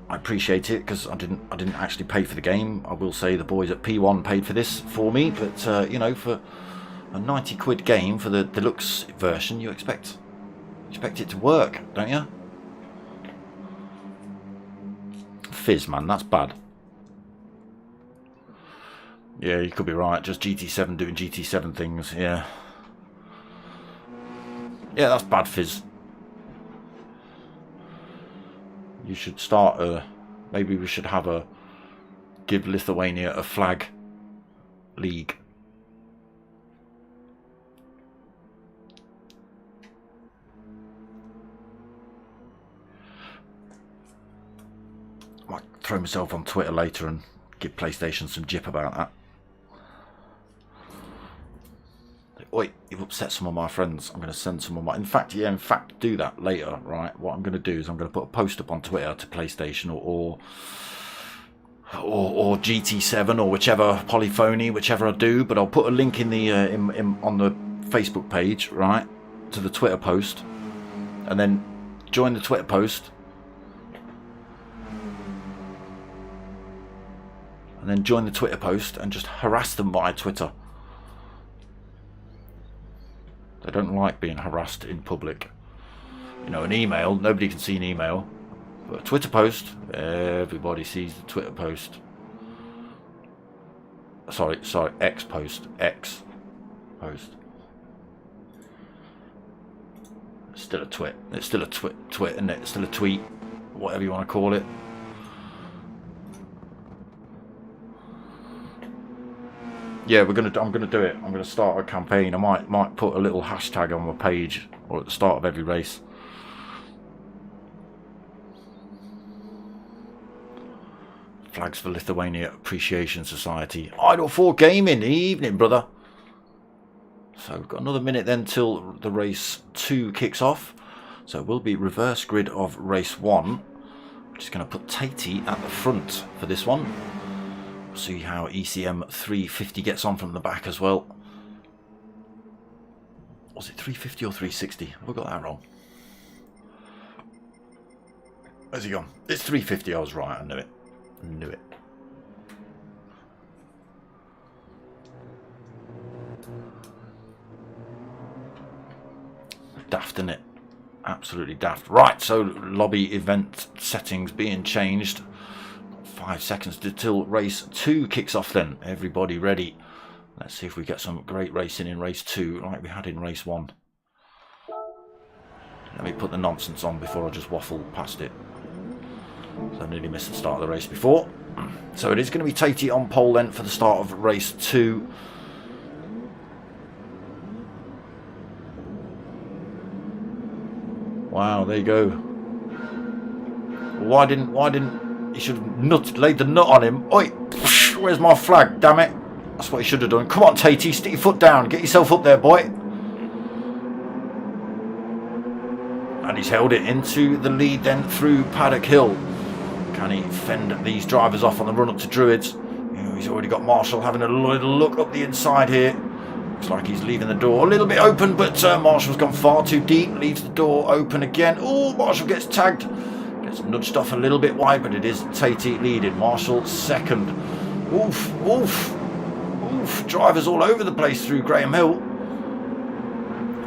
I appreciate it because I didn't actually pay for the game. I will say the boys at P1 paid for this for me, but you know, for a 90 quid game for the deluxe version, you expect it to work, don't you? Fizz, man, that's bad. Yeah, you could be right. Just GT7 doing GT7 things. Yeah. Yeah, that's bad, Fizz. You should start maybe we should have give Lithuania a flag league. I might throw myself on Twitter later and give PlayStation some jip about that. Oi, you've upset some of my friends. I'm going to send some of my... In fact, do that later, right? What I'm going to do is I'm going to put a post up on Twitter to PlayStation or GT7 or whichever polyphony, whichever I do. But I'll put a link in the on the Facebook page, right, to the Twitter post, and then join the Twitter post, and just harass them via Twitter. They don't like being harassed in public. You know, an email, nobody can see an email. But a Twitter post, everybody sees the Twitter post. Sorry, X post. It's still a twit. It's still a twit, isn't it? It's still a tweet, whatever you want to call it. Yeah, I'm gonna do it. I'm gonna start a campaign. I might put a little hashtag on my page or at the start of every race. Flags for Lithuania Appreciation Society. Idle 4 Gaming, evening, brother. So we've got another minute then till the race 2 kicks off. So it will be reverse grid of race 1. I'm just going to put Tatey at the front for this one. See how ECM 350 gets on from the back as well. Was it 350 or 360? Have I got that wrong? Where's he gone? It's 350. I was right. I knew it. I knew it. Daft, isn't it? Absolutely daft. Right, so lobby event settings being changed. 5 seconds till race 2 kicks off then. Everybody ready. Let's see if we get some great racing in race 2 like we had in race 1. Let me put the nonsense on before I just waffle past it. So I nearly missed the start of the race before. So it is going to be TvT on pole then for the start of race 2. Wow, there you go. Why didn't he should have laid the nut on him? Oi, where's my flag? Damn it. That's what he should have done. Come on, TvT, stick your foot down. Get yourself up there, boy. And he's held it into the lead then through Paddock Hill. Can he fend these drivers off on the run up to Druids? He's already got Marshall having a little look up the inside here. Looks like he's leaving the door a little bit open, but Marshall's gone far too deep. Leaves the door open again. Oh, Marshall gets tagged. Gets nudged off a little bit wide, but it is TvT leading. Marshall second. Oof, oof, oof. Drivers all over the place through Graham Hill.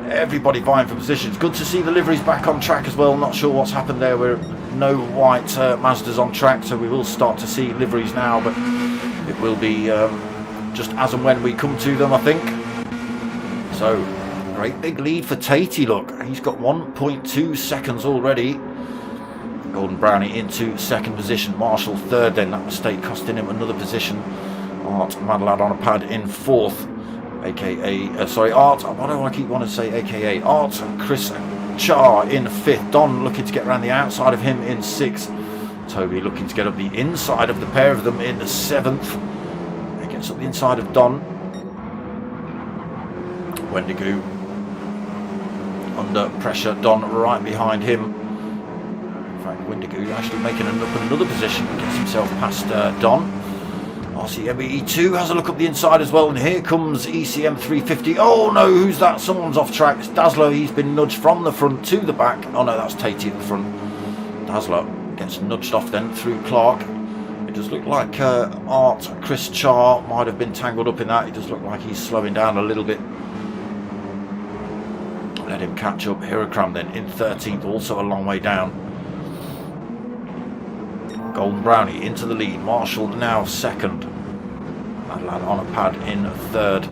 Everybody vying for positions. Good to see the liveries back on track as well. Not sure what's happened there. We're no white Mazdas on track, so we will start to see liveries now, but it will be just as and when we come to them, I think. So, great big lead for TvT, look. He's got 1.2 seconds already. Golden Brownie into second position. Marshall third then. That mistake costing him another position. Art Mad Lad on a pad in fourth. AKA, Art, why do I keep wanting to say AKA? Art Chris Char in fifth. Don looking to get around the outside of him in sixth. Toby looking to get up the inside of the pair of them in seventh. He gets up the inside of Don. Wendigo under pressure. Don right behind him. In fact, Wendigo actually making another position. Gets himself past Don. RCME2 has a look up the inside as well, and here comes ECM 350. Oh no, who's that? Someone's off track. It's Dazzler. He's been nudged from the front to the back. Oh no, that's TvT at the front. Dazzler gets nudged off then through Clark. It does look like Art Chris Char might have been tangled up in that. It does look like he's slowing down a little bit. Let him catch up. Hirokram then in 13th, also a long way down. Golden Brownie into the lead. Marshall now second. Mad Lad on a pad in third.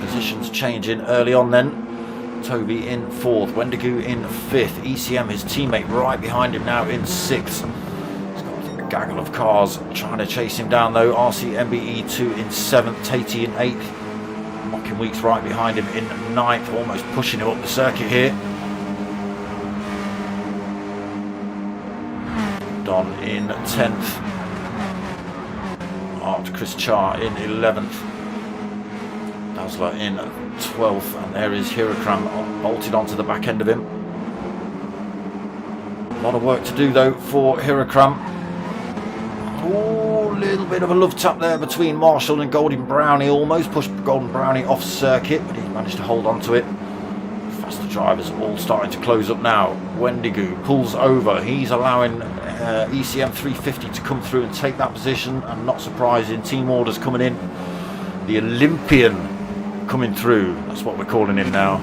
Positions changing early on then. Toby in fourth. Wendigo in fifth. ECM, his teammate, right behind him now in sixth. He's got a gaggle of cars trying to chase him down though. RCMBE2 in seventh. TvT in eighth. Mocking Weeks right behind him in ninth. Almost pushing him up the circuit here. Don in 10th. Art Chris Char in 11th. Dazzler in 12th. And there is Hirokram bolted onto the back end of him. A lot of work to do though for Hirokram. Oh, a little bit of a love tap there between Marshall and Golden Brownie. Almost pushed Golden Brownie off circuit, but he managed to hold on to it. Faster drivers all starting to close up now. Wendigo pulls over. He's allowing ECM 350 to come through and take that position, and not surprising, team orders coming in. The Olympian coming through. That's what we're calling him now.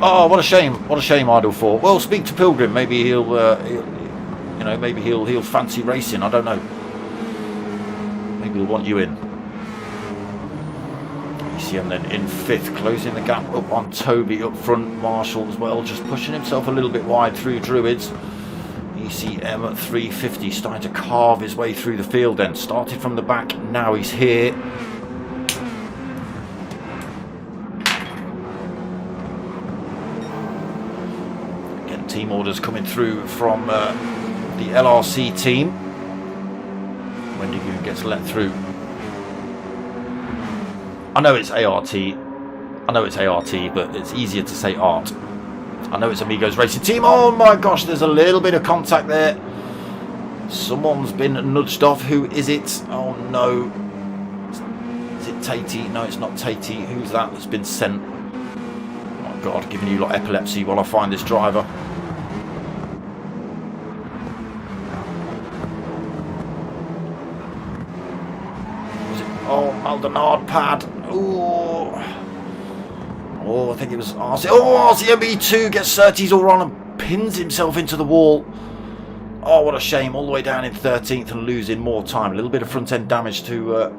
Oh, what a shame! What a shame, Idle 4. Well, speak to Pilgrim. Maybe he'll fancy racing. I don't know. Maybe he'll want you in. ECM then in fifth, closing the gap up on Toby up front. Marshall as well, just pushing himself a little bit wide through Druids. ECM 350 starting to carve his way through the field then. Started from the back, now he's here. Again, team orders coming through from the LRC team. Wendigo gets let through. I know it's ART, but it's easier to say Art. I know it's Amigos Racing Team. Oh my gosh, there's a little bit of contact there. Someone's been nudged off. Who is it? Oh no. Is it Tatey? No, it's not Tatey. Who's that that's been sent? Oh my God, giving you like epilepsy while I find this driver. Was it? Oh, Maldonado pad. Oh, I think it was RC. Oh, RCMB2 gets Surtees all wrong and pins himself into the wall. Oh, what a shame. All the way down in 13th and losing more time. A little bit of front end damage to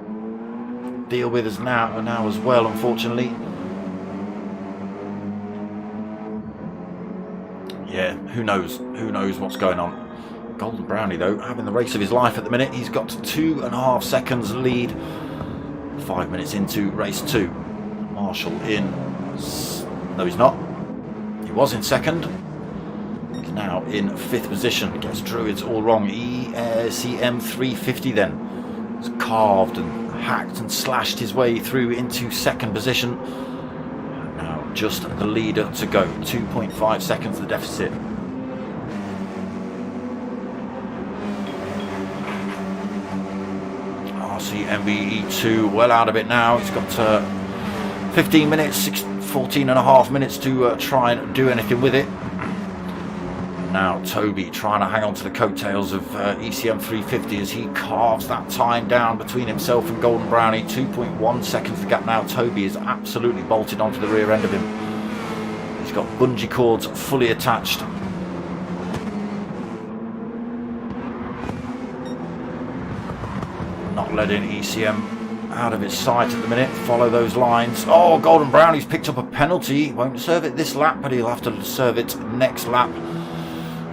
deal with us now as well, unfortunately. Yeah, who knows? Who knows what's going on? Golden Brownie, though, having the race of his life at the minute. He's got 2.5 seconds lead. 5 minutes into race 2. Marshall in. No, he's not. He was in second. He's now in 5th position. Gets Druids all wrong. ECM 350 then. He's carved and hacked and slashed his way through into 2nd position. Now just the leader to go. 2.5 seconds the deficit. RCMBE2 well out of it now. He's got 15 minutes, 14.5 minutes to try and do anything with it. Now Toby trying to hang on to the coattails of ECM 350 as he carves that time down between himself and Golden Brownie. 2.1 seconds the gap now. Toby is absolutely bolted onto the rear end of him. He's got bungee cords fully attached. Not letting ECM out of his sight at the minute. Follow those lines. Oh, Golden Brownie's picked up a penalty. Won't serve it this lap, but he'll have to serve it next lap.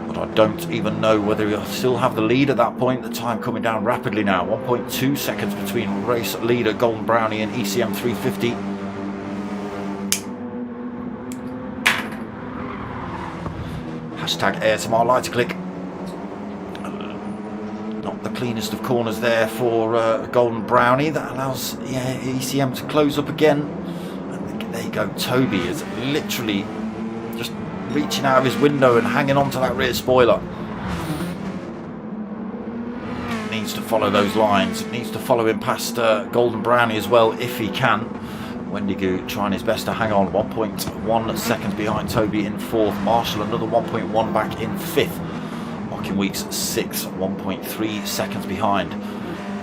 But I don't even know whether he'll still have the lead at that point. The time coming down rapidly now. 1.2 seconds between race leader Golden Brownie and ECM 350. Hashtag ASMR lighter click. Not the cleanest of corners there for Golden Brownie. That allows ECM to close up again. And there you go. Toby is literally just reaching out of his window and hanging on to that rear spoiler. Needs to follow those lines. Needs to follow him past Golden Brownie as well if he can. Wendigo trying his best to hang on. 1.1 seconds behind Toby in 4th. Marshall another 1.1 back in 5th. Weeks 6, 1.3 seconds behind.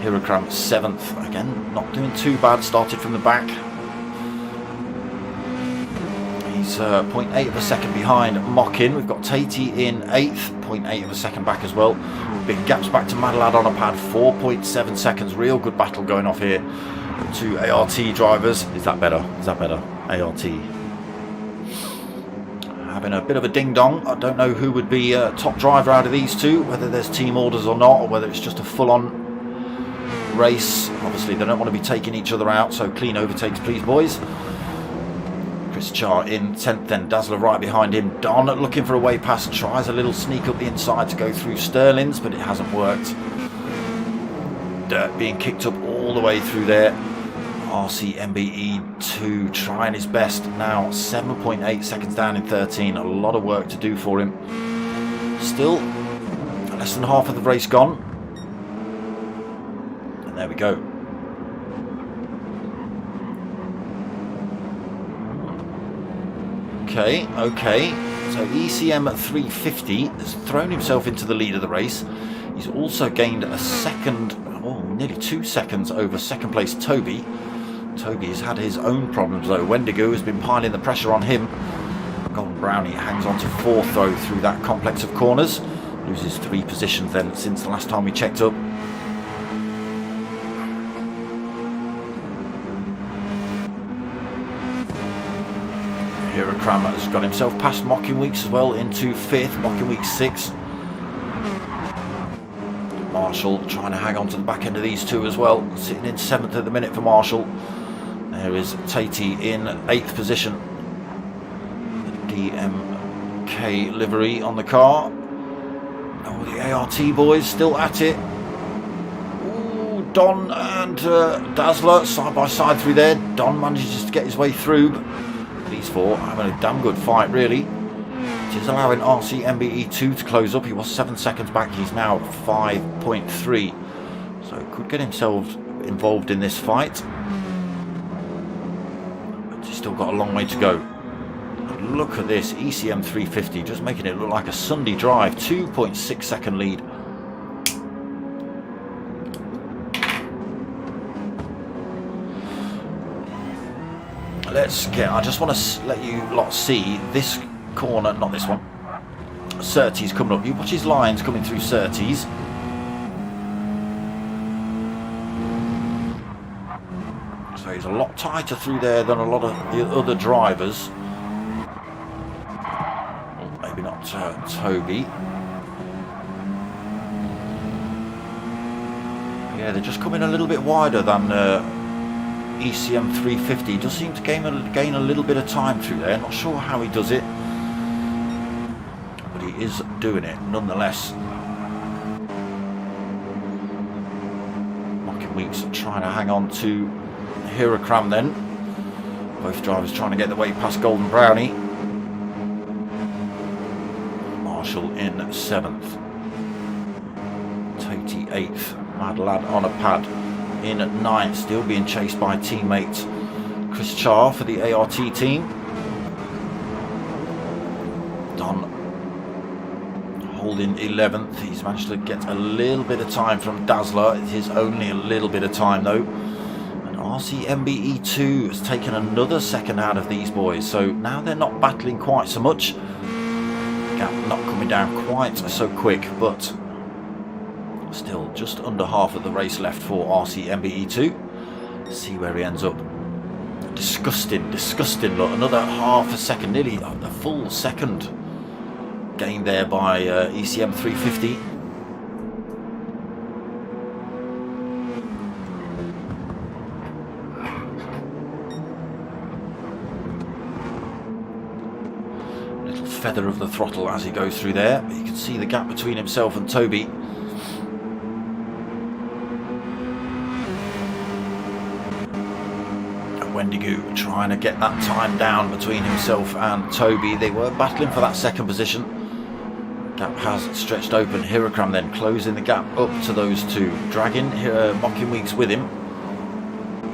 Hirokram 7th, again not doing too bad, started from the back. He's 0.8 of a second behind Mockin. We've got Tatey in 8th, 0.8 of a second back as well. Big gaps back to Madalad on a pad, 4.7 seconds. Real good battle going off here. 2 ART drivers. Is that better? Is that better? ART. Having a bit of a ding-dong. I don't know who would be top driver out of these two, whether there's team orders or not, or whether it's just a full-on race. Obviously, they don't want to be taking each other out, so clean overtakes, please, boys. Chris Char in 10th then. Dazzler right behind him. Don looking for a way past. Tries a little sneak up the inside to go through Sterling's, but it hasn't worked. Dirt being kicked up all the way through there. RCMBE2 trying his best now. 7.8 seconds down in 13. A lot of work to do for him. Still less than half of the race gone. And there we go. Okay. So ECM 350 has thrown himself into the lead of the race. He's also gained a second, nearly 2 seconds over second place Toby. Toby has had his own problems though. Wendigo has been piling the pressure on him. Golden Brownie hangs on to 4th though through that complex of corners. Loses 3 positions then since the last time we checked up. Hirokram has got himself past Mocking Weeks as well into 5th. Mocking Week 6. Marshall trying to hang on to the back end of these two as well. Sitting in 7th at the minute for Marshall. There is Tatey in 8th position. The DMK livery on the car. Oh, the ART boys still at it. Ooh, Don and Dazzler side by side through there. Don manages to get his way through. These four having a damn good fight, really. It is allowing RC MBE2 to close up. He was 7 seconds back. He's now 5.3. So could get himself involved in this fight. But he's still got a long way to go. Look at this, ECM 350 just making it look like a Sunday drive. 2.6 second lead. I just want to let you lot see this corner, not this one. Surtees coming up. You watch his lines coming through Surtees. So he's a lot tighter through there than a lot of the other drivers. Maybe not Toby. Yeah, they're just coming a little bit wider than ECM 350. Does seem to gain a little bit of time through there. Not sure how he does it, but he is doing it nonetheless. Mocking Weeks trying to hang on to Hirakram then. Both drivers trying to get their way past Golden Brownie. Marshall in 7th. Toti 8th. Mad Lad on a pad in 9th, still being chased by teammate Chris Char for the ART team. Don holding 11th. He's managed to get a little bit of time from Dazzler. It is only a little bit of time though. And RC MBE2 has taken another second out of these boys, so now they're not battling quite so much. Gap not coming down quite so quick, but still just under half of the race left for RC MBE2. See where he ends up. Disgusting, disgusting. Look, another half a second, nearly a full second gained there by ECM 350. Little feather of the throttle as he goes through there. But you can see the gap between himself and Toby. Wendigo trying to get that time down between himself and Toby. They were battling for that second position. Gap has stretched open. Hirakram then closing the gap up to those two, dragging Mocking Weeks with him.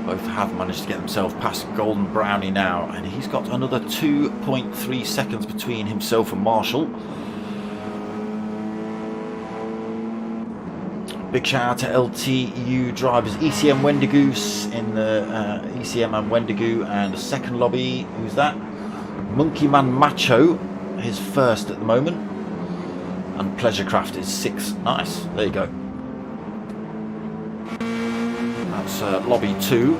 Both have managed to get themselves past Golden Brownie now, and he's got another 2.3 seconds between himself and Marshall. Big shout out to LTU drivers, ECM Wendigoose in the ECM and Wendigo, and the second lobby, who's that? Monkey Man Macho, his first at the moment, and Pleasurecraft is 6th. Nice, there you go. That's lobby 2.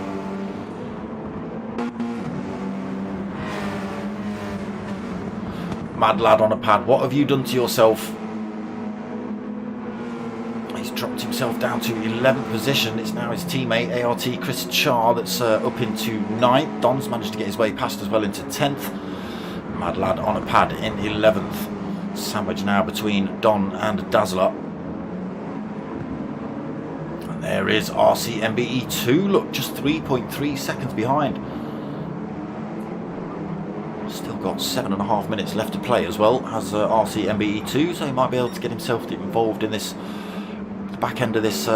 Mad Lad on a pad, what have you done to yourself? Dropped himself down to 11th position. It's now his teammate ART Chris Char that's up into 9th. Don's managed to get his way past as well into 10th. Mad Lad on a pad in 11th. Sandwich now between Don and Dazzler. And there is RC MBE2. Look, just 3.3 seconds behind. Still got 7.5 minutes left to play as well as RC MBE2, so he might be able to get himself involved in this back end of this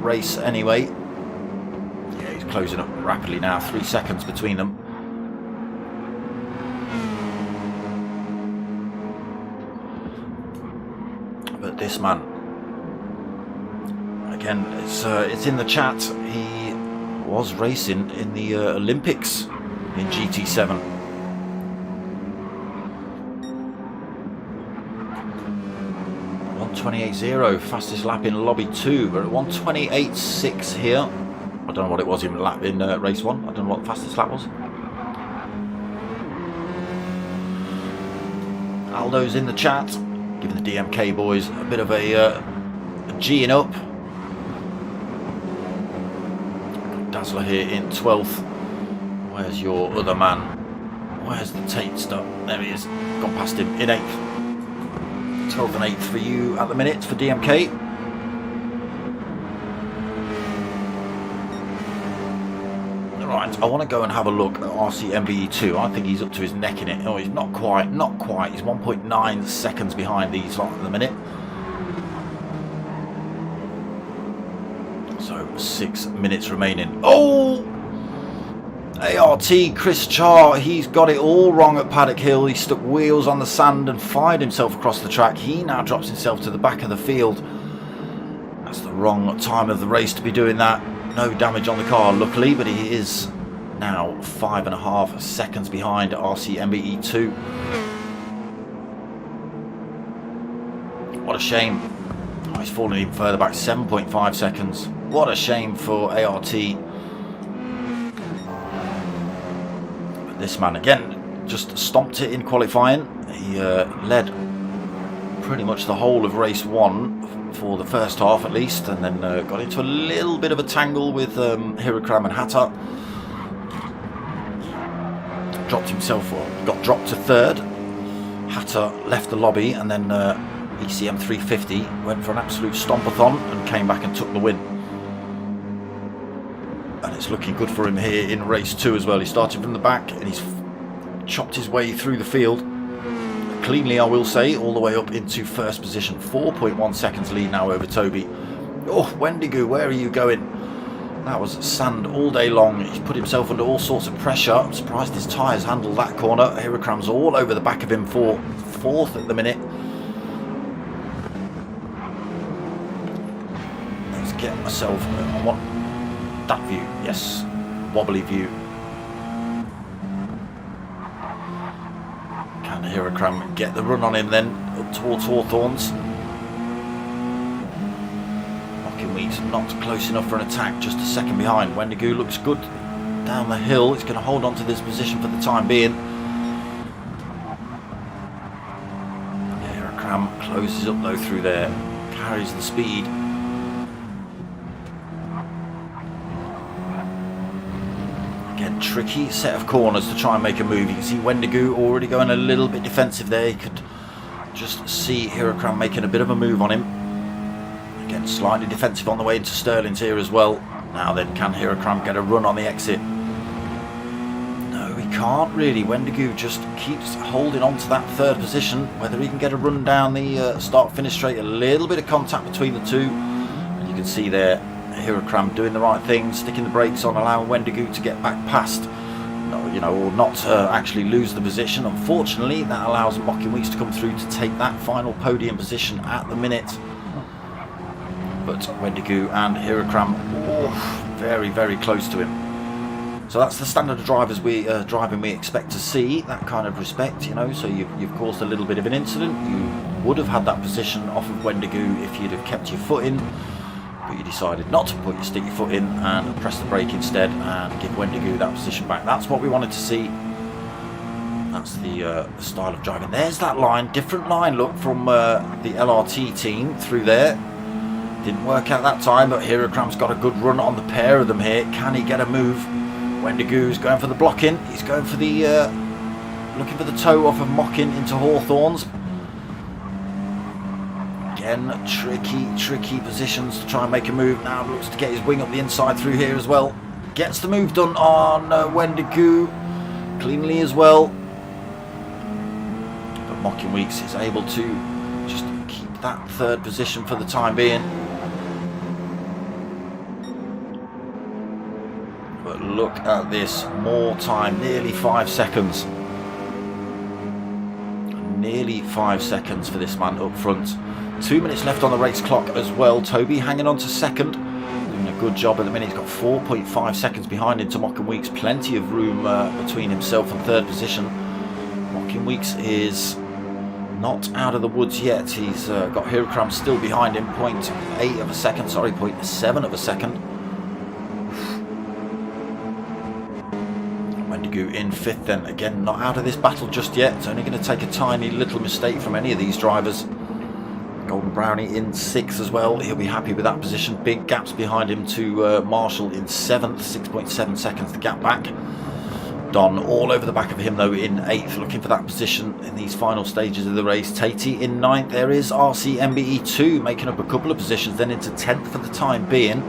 race anyway. Yeah, he's closing up rapidly now. 3 seconds between them. But this man, again, it's in the chat. He was racing in the Olympics in GT7. .128.0, fastest lap in lobby 2. We're at 128.6 here. I don't know what it was in race 1. I don't know what the fastest lap was. Aldo's in the chat, giving the DMK boys a bit of a G'ing up. Dazzler here in 12th. Where's your other man? Where's the Tate stuff? There he is. Gone past him in 8th. 12th and 8th for you at the minute for DMK. Right, Right, I want to go and have a look at RCMBE2. I think he's up to his neck in it. Oh, he's not quite. He's 1.9 seconds behind these lot at the minute. So 6 minutes remaining. Oh! ART Chris Char, he's got it all wrong at Paddock Hill. He stuck wheels on the sand and fired himself across the track. He now drops himself to the back of the field. That's the wrong time of the race to be doing that. No damage on the car, luckily, but he is now 5.5 seconds behind RCMBE2. What a shame. Oh, he's fallen even further back, 7.5 seconds. What a shame for ART. But this man, again, just stomped it in qualifying. He led pretty much the whole of race 1 for the first half at least, and then got into a little bit of a tangle with Hirakram and Hatta. Dropped himself, or got dropped to 3rd. Hatta left the lobby, and then ECM 350 went for an absolute stompathon and came back and took the win. And it's looking good for him here in race 2 as well. He started from the back and he's chopped his way through the field cleanly, I will say, all the way up into 1st position. 4.1 seconds lead now over Toby. Oh, Wendigo, where are you going? That was sand all day long. He's put himself under all sorts of pressure. I'm surprised his tyres handled that corner. Hirakram's all over the back of him for 4th at the minute. Let's get myself, I want that view, yes, wobbly view. Can Hirakram get the run on him then, up towards Hawthorns? Mocking Weeks not close enough for an attack, just a second behind. Wendigo looks good down the hill. He's going to hold on to this position for the time being. Hirakram closes up though through there, carries the speed. Again, tricky set of corners to try and make a move. You can see Wendigo already going a little bit defensive there. You could just see Hirakram making a bit of a move on him. Again, slightly defensive on the way into Sterling's here as well. Now then, can Hirakram get a run on the exit? No, he can't really. Wendigo just keeps holding on to that 3rd position. Whether he can get a run down the start-finish straight, a little bit of contact between the two. And you can see there, Hirakram doing the right thing, sticking the brakes on, allowing Wendigo to get back past, or not actually lose the position. Unfortunately, that allows Mocking Weeks to come through to take that final podium position at the minute. But Wendigo and Hirakram, very, very close to him. So that's the standard of driving we expect to see, that kind of respect, So you've caused a little bit of an incident. You would have had that position off of Wendigo if you'd have kept your foot in. But you decided not to stick your foot in and press the brake instead and give Wendigo that position back. That's what we wanted to see. That's the style of driving. There's that line, different line look from the LRT team through there. Didn't work out that time, but Hirakram's got a good run on the pair of them here. Can he get a move? Wendigo's going for the block-in. He's going for the looking for the toe off of Mocking into Hawthorns. Again, tricky positions to try and make a move. Now looks to get his wing up the inside through here as well. Gets the move done on Wendigo cleanly as well. But Mocking Weeks is able to just keep that 3rd position for the time being. But look at this, more time, nearly 5 seconds. Nearly 5 seconds for this man up front. 2 minutes left on the race clock as well. Toby hanging on to 2nd, doing a good job at the minute. He's got 4.5 seconds behind into Mocking Weeks. Plenty of room between himself and 3rd position. Mocking Weeks is not out of the woods yet. He's got Hirakram still behind him, 0.7 of a second. Wendigo in 5th then. Again, not out of this battle just yet. It's only going to take a tiny little mistake from any of these drivers. Golden Brownie in 6th as well. He'll be happy with that position. Big gaps behind him to Marshall in 7th. 6.7 seconds the gap back. Don all over the back of him though in 8th, looking for that position in these final stages of the race. Tatey in 9th. There is RCMBE2 making up a couple of positions, then into 10th for the time being.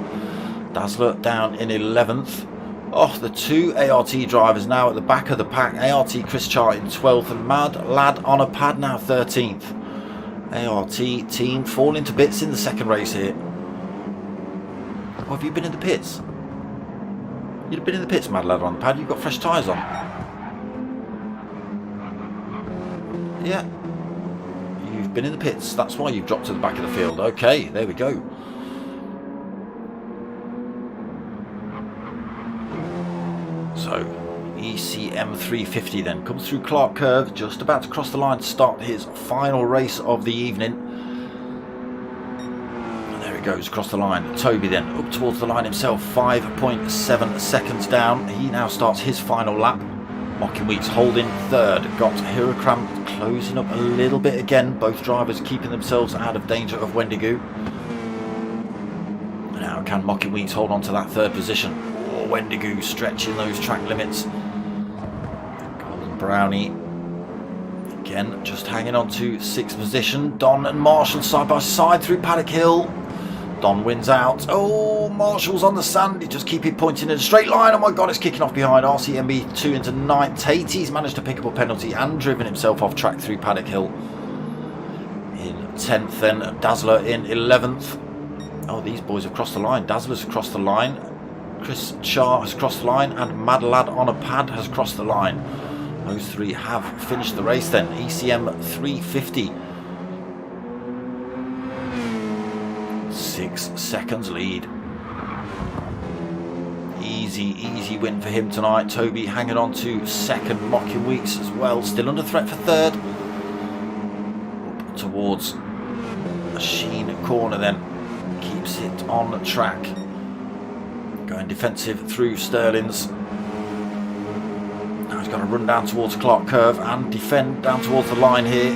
Dazzler down in 11th. Oh, the two ART drivers now at the back of the pack. ART Chris Char in 12th and Mad Lad on a pad now 13th. ART team falling to bits in the second race here. Oh, have you been in the pits? You've been in the pits, Mad Lad on the pad. You've got fresh tyres on. Yeah. You've been in the pits. That's why you've dropped to the back of the field. Okay, there we go. So, ECM 350 then comes through Clark Curve, just about to cross the line to start his final race of the evening. And there he goes, across the line. Toby then up towards the line himself, 5.7 seconds down. He now starts his final lap. Mocking Weeks holding third. Got Huracram closing up a little bit again. Both drivers keeping themselves out of danger of Wendigo. Now can Mocking Weeks hold on to that third position? Wendigo stretching those track limits. Golden Brownie again just hanging on to 6th position. Don and Marshall side by side through Paddock Hill. Don wins out. Oh, Marshall's on the sand. He just keep it pointing in a straight line. Oh my god, it's kicking off behind. RCMB 2 into 9th. Tatey's managed to pick up a penalty and driven himself off track through Paddock Hill in 10th. Then Dazzler in 11th. Oh, these boys have crossed the line. Dazzler's across the line. Chris Char has crossed the line, and Mad Lad on a pad has crossed the line. Those three have finished the race then. ECM 350. 6 seconds lead. Easy win for him tonight. Toby hanging on to 2nd. Mocking Weeks as well. Still under threat for 3rd. Up towards a Sheen corner then. Keeps it on track. Going defensive through Sterling's. Now he's got to run down towards Clark Curve and defend down towards the line here.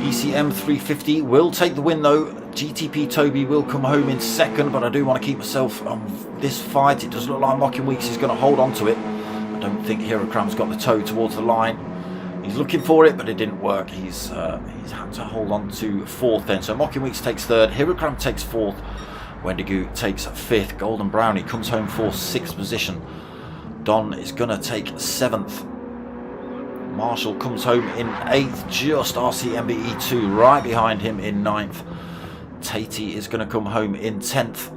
ECM 350 will take the win though. GTP Toby will come home in 2nd, but I do want to keep myself on this fight. It does look like Mocking Weeks is going to hold on to it. I don't think Huracram's got the toe towards the line. He's looking for it, but it didn't work. He's had to hold on to 4th then. So Mocking Weeks takes 3rd. Huracram takes 4th. Wendigo takes 5th. Golden Brownie comes home for 6th position. Don is going to take 7th. Marshall comes home in 8th. Just RCMBE 2 right behind him in 9th. Tatey is going to come home in 10th.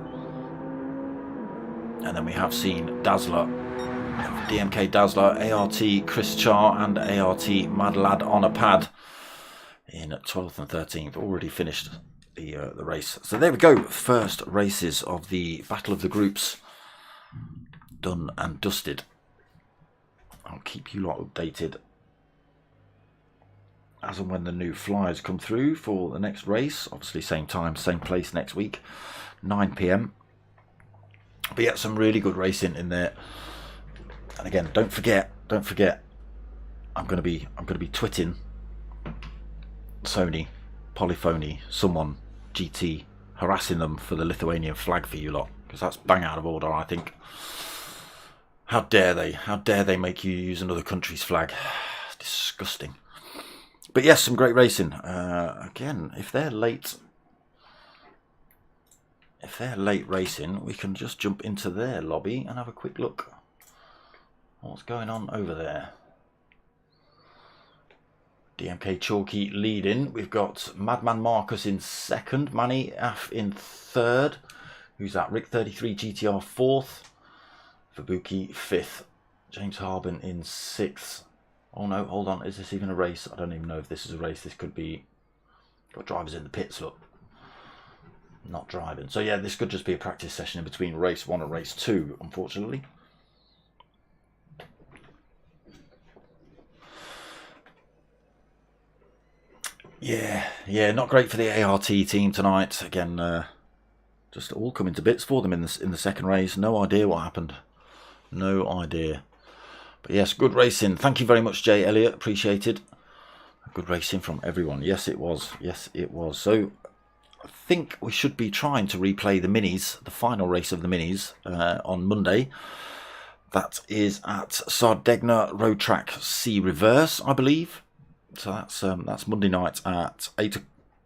And then we have seen Dazzler, DMK Dazzler, ART Chris Char and ART Mad Lad on a pad in 12th and 13th. Already finished the race. So there we go, first races of the Battle of the Groups done and dusted. I'll keep you lot updated as and when the new flyers come through for the next race. Obviously same time, same place next week, 9 PM. But yeah, some really good racing in there. And again, don't forget, I'm gonna be twitting Sony, Polyphony, someone, GT, harassing them for the Lithuanian flag for you lot, because that's bang out of order, I think. How dare they make you use another country's flag? Disgusting. But yes, some great racing. Again, if they're late racing, we can just jump into their lobby and have a quick look what's going on over there. DMK Chalky leading. We've got Madman Marcus in 2nd, Manny Aff in 3rd. Who's that? Rick 33 GTR 4th. Fabuki 5th. James Harbin in 6th. Oh no, hold on. Is this even a race? I don't even know if this is a race. This could be... Got drivers in the pits, look. Not driving. So yeah, this could just be a practice session in between race 1 and race 2, unfortunately. Yeah, not great for the ART team tonight. Again, just all coming to bits for them in the second race. No idea what happened. No idea. But yes, good racing. Thank you very much, Jay Elliott. Appreciated. Good racing from everyone. Yes, it was. Yes, it was. So I think we should be trying to replay the minis, the final race of the minis, on Monday. That is at Sardegna Road Track C Reverse, I believe. So that's Monday night at 8.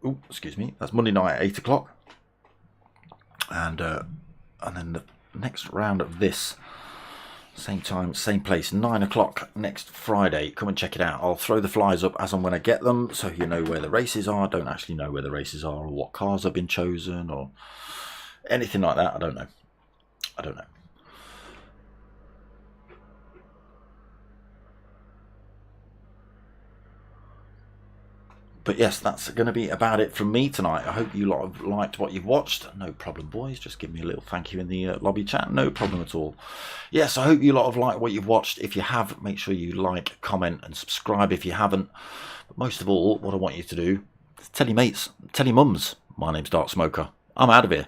Oh, excuse me. That's Monday night at 8 o'clock. And then the next round of this Same time, same place, 9 o'clock next Friday. Come and check it out. I'll throw the flyers up as and when I get them, so you know where the races are. I don't actually know where the races are or what cars have been chosen or anything like that. I don't know. But yes, that's going to be about it from me tonight. I hope you lot have liked what you've watched. No problem, boys. Just give me a little thank you in the lobby chat. No problem at all. Yes, I hope you lot have liked what you've watched. If you have, make sure you like, comment and subscribe if you haven't. But most of all, what I want you to do is tell your mates, tell your mums. My name's Dark Smoker. I'm out of here.